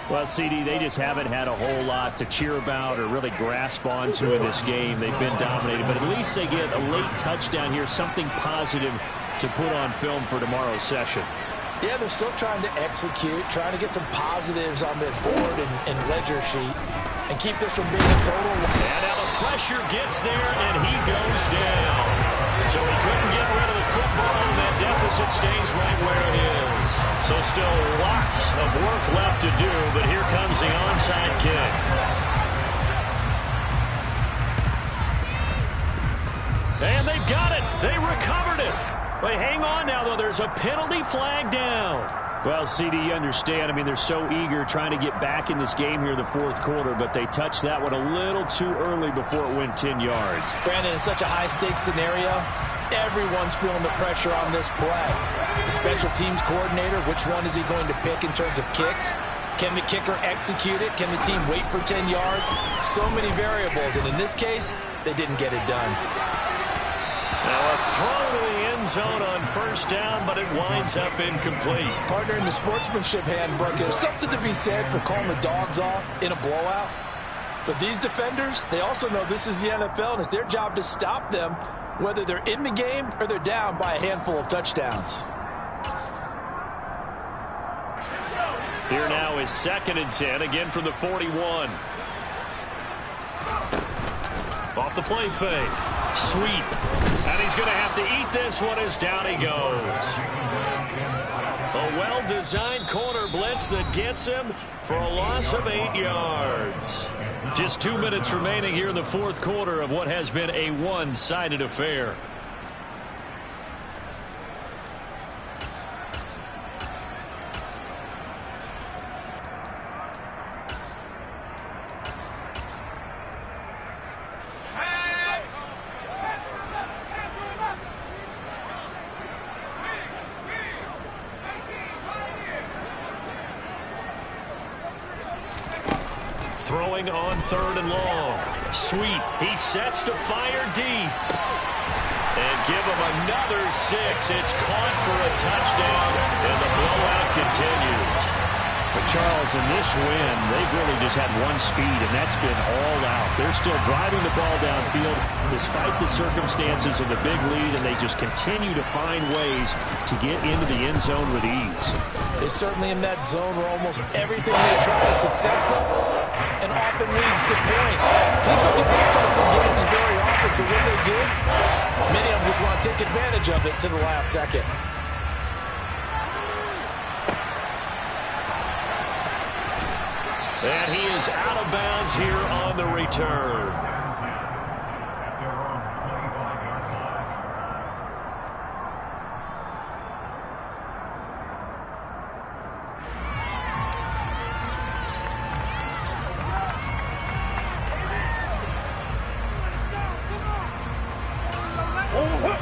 Well, CD, they just haven't had a whole lot to cheer about or really grasp onto in this game. They've been dominated, but at least they get a late touchdown here, something positive to put on film for tomorrow's session. Yeah, they're still trying to execute, trying to get some positives on their board and ledger sheet and keep this from being a total. And now the pressure gets there, and he goes down. So he couldn't get rid of the football, and that deficit stays right where it is. So still lots of work left to do, but here comes the onside kick. And they've got it. They recovered it. But hang on now, though. There's a penalty flag down. Well, CD, you understand. I mean, they're so eager trying to get back in this game here in the fourth quarter, but they touched that one a little too early before it went 10 yards. Brandon, in such a high-stakes scenario, everyone's feeling the pressure on this play. The special teams coordinator, which one is he going to pick in terms of kicks? Can the kicker execute it? Can the team wait for 10 yards? So many variables, and in this case, they didn't get it done. Now a throw to the end zone on first down, but it winds up incomplete. Partner, in the sportsmanship handbook, there's something to be said for calling the dogs off in a blowout. But these defenders, they also know this is the NFL, and it's their job to stop them, whether they're in the game or they're down by a handful of touchdowns. Here now is 2nd and 10, again from the 41. Off the play fake. Sweep. And he's going to have to eat this one as down he goes. A well-designed corner blitz that gets him for a loss of 8 yards. Just 2 minutes remaining here in the fourth quarter of what has been a one-sided affair. Throwing on 3rd and long. Sweep. He sets to fire deep. And give him another 6. It's caught for a touchdown, and the blowout continues. But Charles, in this win, they've really just had one speed, and that's been all out. They're still driving the ball downfield despite the circumstances of the big lead, and they just continue to find ways to get into the end zone with ease. They're certainly in that zone where almost everything they try is successful and often leads to points. Teams don't get those types of games very often, so when they do, many of them just want to take advantage of it to the last second. And he is out of bounds here on the return.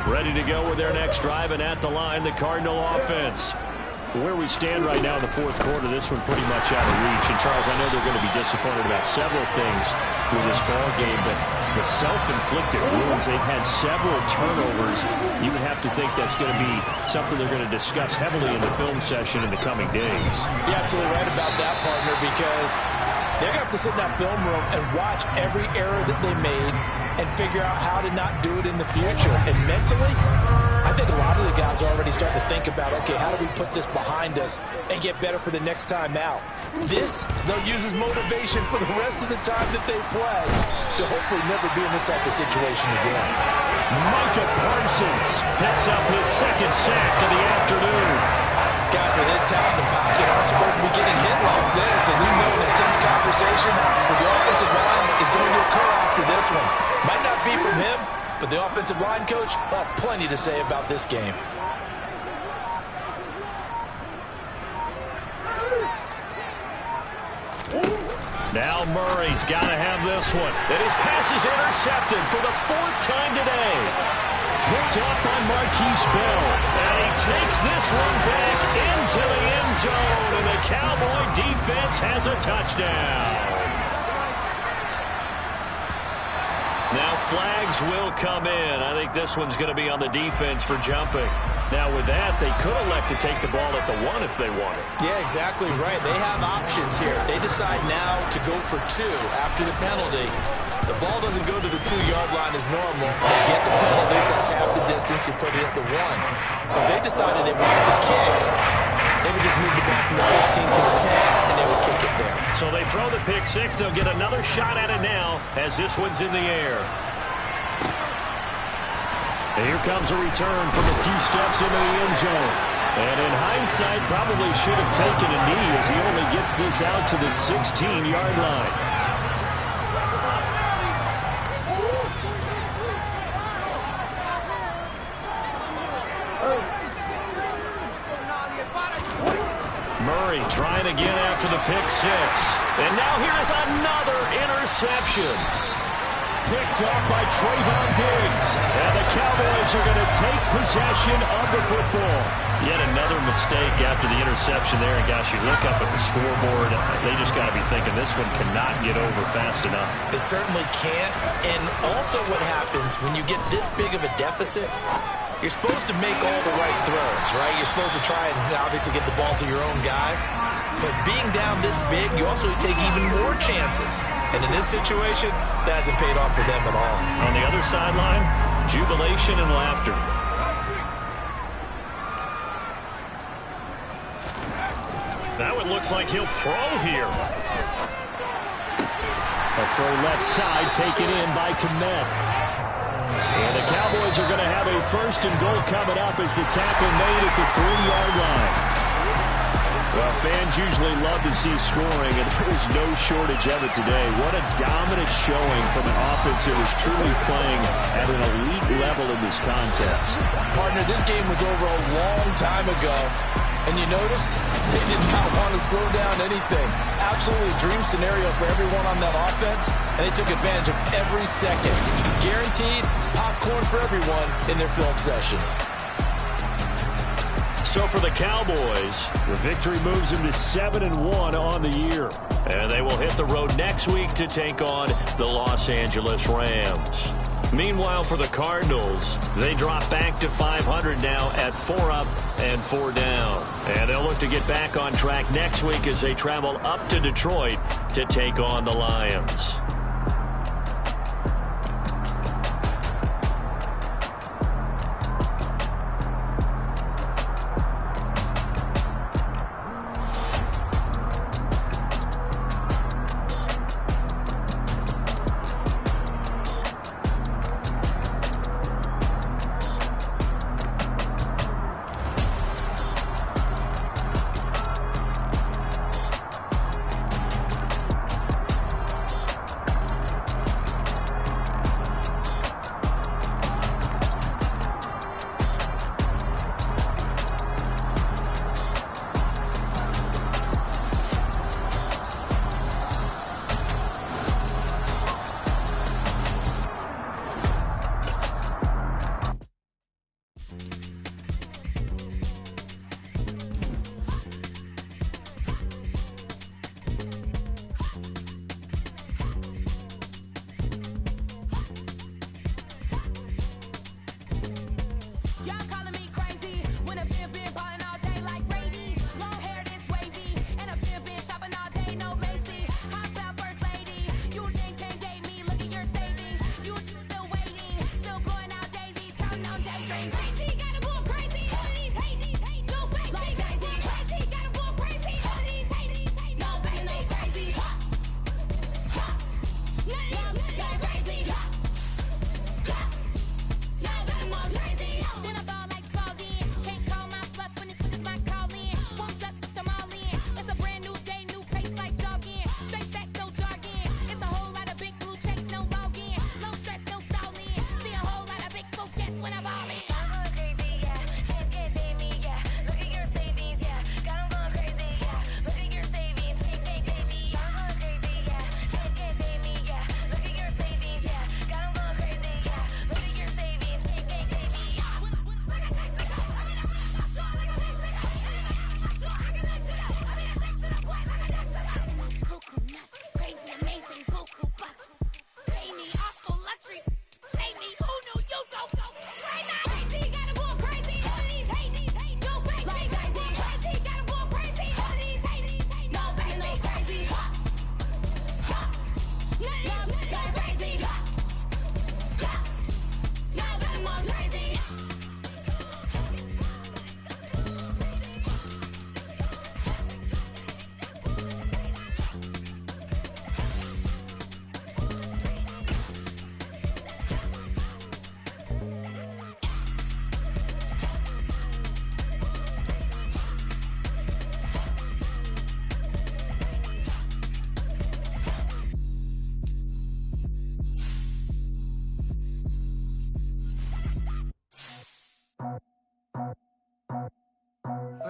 Ready to go with their next drive, and at the line, the Cardinal offense. Where we stand right now in the fourth quarter, this one pretty much out of reach. And, Charles, I know they're going to be disappointed about several things with this ball game, but the self-inflicted wounds, they've had several turnovers. You would have to think that's going to be something they're going to discuss heavily in the film session in the coming days. You're absolutely right about that, partner, because they're going to have to sit in that film room and watch every error that they made and figure out how to not do it in the future. And mentally, I think a lot of the guys are already starting to think about, okay, how do we put this behind us and get better for the next time out? This, they'll use as motivation for the rest of the time that they play to hopefully never be in this type of situation again. Micah Parsons picks up his 2nd sack of the afternoon. Guys with his talent and pocket aren't supposed to be getting hit like this, and you know an intense conversation with the offensive line is going to occur after this one. Might not be from him, but the offensive line coach will have plenty to say about this game. Now Murray's got to have this one. And his pass is intercepted for the 4th time today. Picked up by Marquise Bell. And he takes this one back into the end zone. And the Cowboy defense has a touchdown. Now flags will come in. I think this one's going to be on the defense for jumping. Now with that, they could elect to take the ball at the 1 if they wanted. Yeah, exactly right. They have options here. They decide now to go for 2 after the penalty. The ball doesn't go to the 2-yard line as normal. They get the penalty, so that's half the distance. You put it at the 1. But they decided they wanted to kick. They would just move the ball from the 15 to the 10, and they would kick it there. So they throw the pick six. They'll get another shot at it now as this one's in the air. And here comes a return from a few steps into the end zone. And in hindsight, probably should have taken a knee as he only gets this out to the 16-yard line. Murray trying again after the pick six. And now here's another interception. Picked up by Trayvon Diggs. And the Cowboys are going to take possession of the football. Yet another mistake after the interception there. And gosh, you look up at the scoreboard, they just got to be thinking this one cannot get over fast enough. It certainly can't. And also what happens when you get this big of a deficit, you're supposed to make all the right throws, right? You're supposed to try and obviously get the ball to your own guys. But being down this big, you also take even more chances. And in this situation, that hasn't paid off for them at all. On the other sideline, jubilation and laughter. That one looks like he'll throw here. A throw left side taken in by Kmet. And the Cowboys are going to have a first and goal coming up as the tackle made at the 3-yard line. Well, fans usually love to see scoring, and there was no shortage of it today. What a dominant showing from an offense that was truly playing at an elite level in this contest. Partner, this game was over a long time ago. And you noticed they did not want to slow down anything. Absolutely a dream scenario for everyone on that offense, and they took advantage of every second. Guaranteed popcorn for everyone in their film session. So for the Cowboys, the victory moves them to 7-1 on the year. And they will hit the road next week to take on the Los Angeles Rams. Meanwhile, for the Cardinals, they drop back to 500 now at 4 up and 4 down. And they'll look to get back on track next week as they travel up to Detroit to take on the Lions.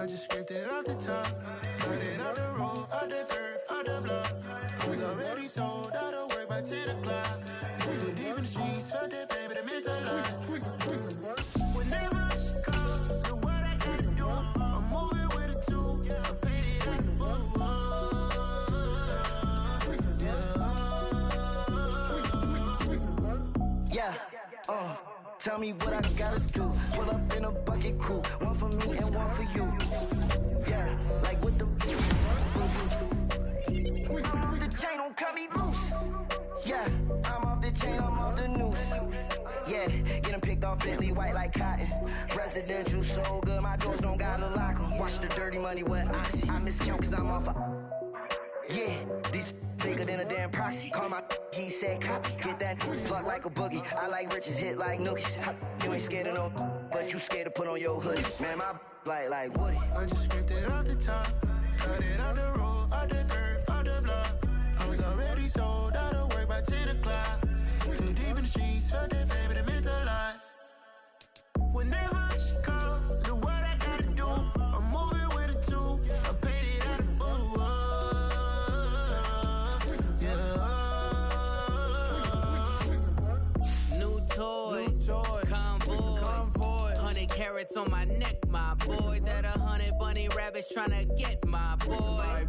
I just scraped it off the top, cut it off the road, off the curve, off the block. I was already sold out of work by 10 o'clock. Too deep in the streets, felt that baby, that meant a lot. Whenever she calls, do what I gotta do. I'm moving with a two, I paid it out the full. Yeah, tell me what I gotta do. Pull up in a bucket crew, one for me and one for you. Yeah, like what the off the chain, don't cut me loose. Yeah, I'm off the chain, I'm off the noose. Yeah, get them picked off Bentley white like cotton. Residential so good, my doors don't gotta lock them. Watch the dirty money with Oxy. I miscount cause I'm off a... Yeah, these bigger than a damn proxy. Call my he said copy. Get that plug like a boogie. I like riches, hit like nookies. You ain't scared of no, but you scared to put on your hoodie. Man, my like Woody. I just scraped it off the top, cut it off the road, off the curve, off the block. I was already sold out of work by 10 o'clock. Too deep in the streets, felt that baby, that meant a lot. Whenever she calls, do what I gotta do. I'm moving with a two, I paid it out of full. Convoy, 100 carats on my neck, my boy. That 100 bunny rabbits tryna get my boy.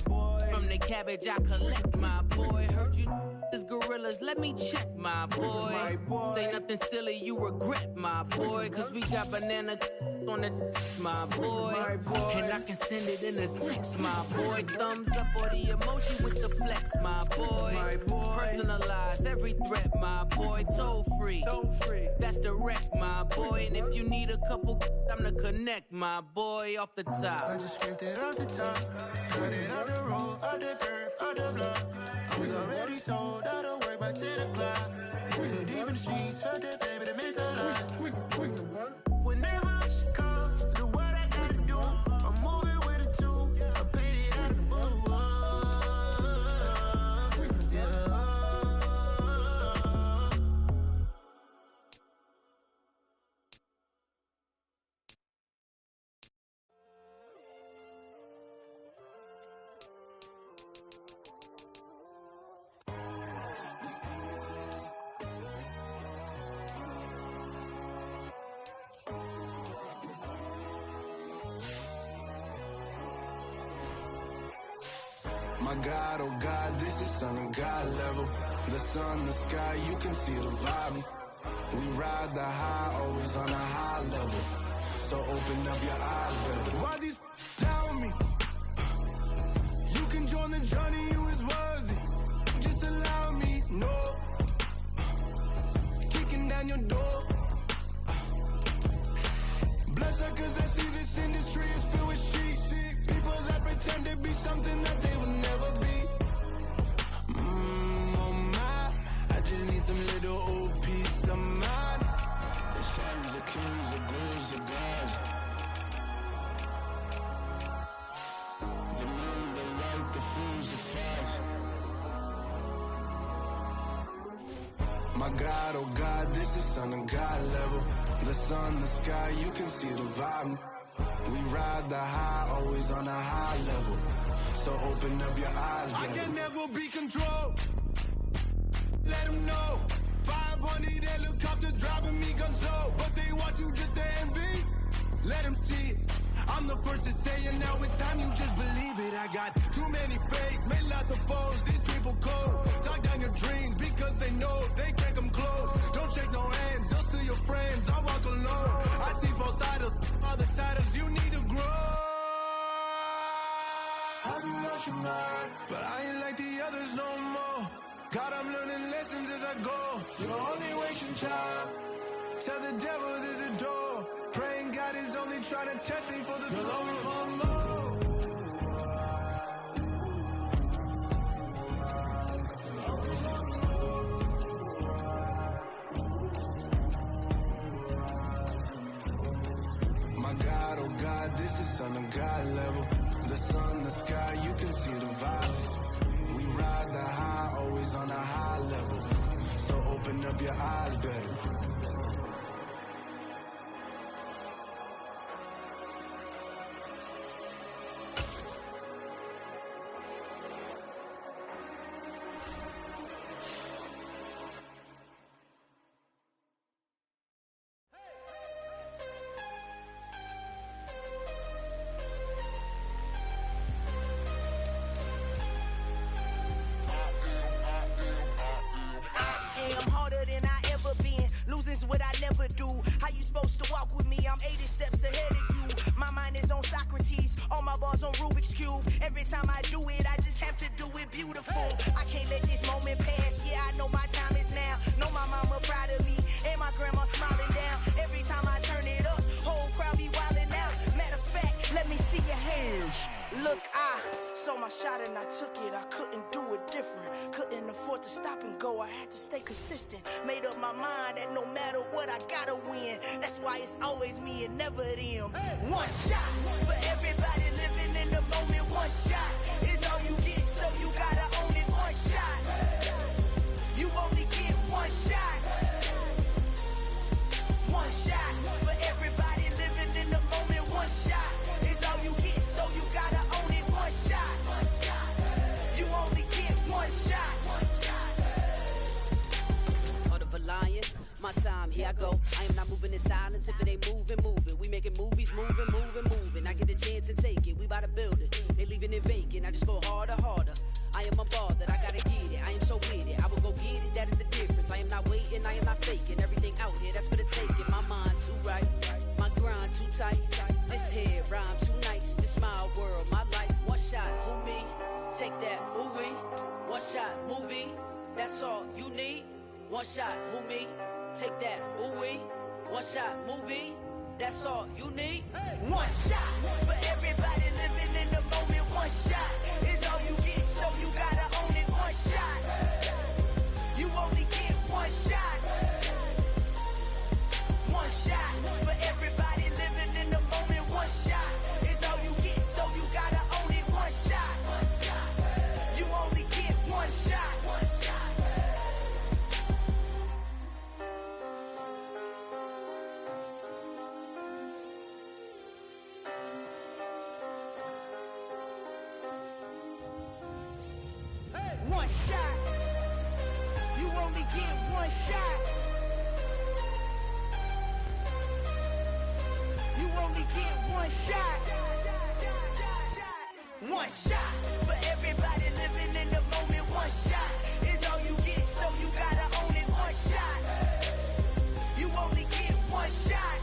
From the cabbage I collect, my boy. Heard you is gorillas, let me check, my boy. Say nothing silly, you regret, my boy. Cause we got banana on the my boy. And I can send it in a text, my boy. Thumbs up or the emoji with the flex, my boy. Personalize every threat, my boy. Toll free, that's direct, my boy. And if you need a couple, I'm the connect, my boy. Off the top, I just scraped it off the top, cut it off the road, off the curve, off the block. I was already sold out of work by 10 o'clock. Too deep in the streets, felt that baby, that meant a lot. Whenever she calls, do what I gotta do. I'm moving with a two, I paid it out of full. My God, oh God, this is son of God level. The sun, the sky, you can see the vibe. We ride the high, always on a high level. So open up your eyes, baby. Why these tell me? You can join the journey, you is worthy. Just allow me, no. Kicking down your door. Bloodsuckers, I see this industry is filled with sheep. People that pretend to be something that they will never be. Oh my, I just need some little old peace of mind. The sons of kings, the ghouls, the gods. The moon, the light, the fools, the facts. My God, oh God, this is son of God level. The sun, the sky, you can see the vibe. We ride the high, always on a high level. So open up your eyes, baby. I can never be controlled. Let them know. 500 helicopters driving me gonzo. But they want you just to envy. Let them see it. I'm the first to say it, now it's time you just believe it. I got too many fakes, made lots of foes. These people cold. Talk down your dreams because they know they can't come close. Don't shake no hands, they'll steal your friends. I walk alone. I see false idols, other titles, you need to grow. Have you lost your mind? But I ain't like the others no more. God, I'm learning lessons as I go. You're only wasting time. Tell the devil there's a door. Praying God is only trying to test me for the throne. You'll always want more. My God, oh God, this is son of God level. The sun, the sky, you can see the vibe. We ride the high, always on a high level. So open up your eyes, baby. my shot and I took it. I couldn't do it different. Couldn't afford to stop and go. I had to stay consistent. Made up my mind that no matter what, I gotta win. That's why it's always me and never them. One shot for everybody living in the moment. One shot is all you get, so you gotta own it. One shot. You only get one shot. One shot for everybody living in the moment. One shot is all you get, so you gotta own it. One shot. You only get one shot. Heart of a lion, my time, here I go. I am not moving in silence. If it ain't moving, move it. We making movies, moving, moving, moving. I get a chance and take it. We bout to build it. They leaving it vacant. I just go harder, harder. I am a ball that I gotta get it. I am so with it. I will go get it. That is the difference. I am not waiting. I am not faking. Everything out here, that's for the taking. My mind too right. My grind too tight. This here rhyme too nice. This my world, my life. One shot, who me? Take that, who we? One shot, movie. That's all you need. One shot, who me? Take that, who we? One shot, movie. That's all you need. One shot for everybody living in the moment. One shot is all you get, so you gotta own it. One shot. You only get one shot. One shot for everybody living in the moment. One shot is all you get, so you gotta own it. One shot. You only get one shot. One shot. You only get one shot. You only get one shot. One shot for everybody living in the moment. One shot is all you get, so you gotta own it. One shot. You only get one shot.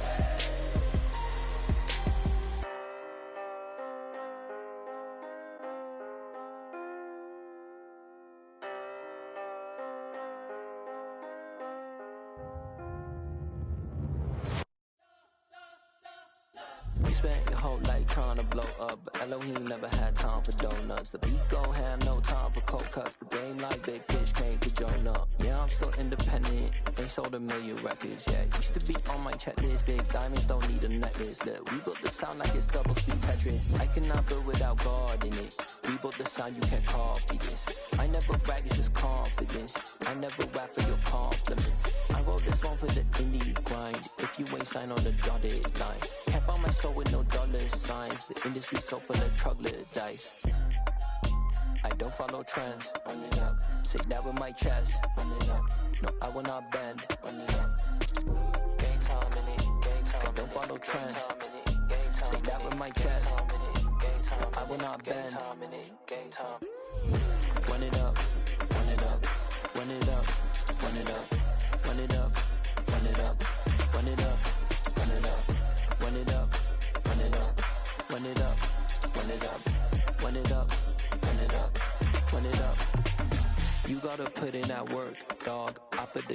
We spent your whole life trying to blow up, but Elohim never had time for donuts. The beat go ham, no time for cold cuts. The game like Big Pitch came to join up. Yeah, I'm still independent, ain't sold a million records yet. Used to be on my checklist, big diamonds don't need a necklace. Look, we built the sound like it's double speed Tetris. I cannot build without God in it. We built the sound, you can't copy this. I never brag, it's just confidence. I never rap for your compliments. I wrote this one for the indie grind. If you ain't signed on the dotted line, can't buy my soul with no dollar signs. The industry so full of troglodytes. I don't follow trends. Run it up. Say that with my chest. Run it up. No, I will not bend. Run it up. Gang time in it. Gang time. I don't follow trends. Say that with my chest. No, I will not bend. Gang time. Run it up. Run it up. Run it up. Run it up. Run it up. Run it up. Run it up. Run it up. Run it up. Run it up. Run it up. Run it up. Run it up. Run it up. Run it up. You gotta put in that work, dog. I put the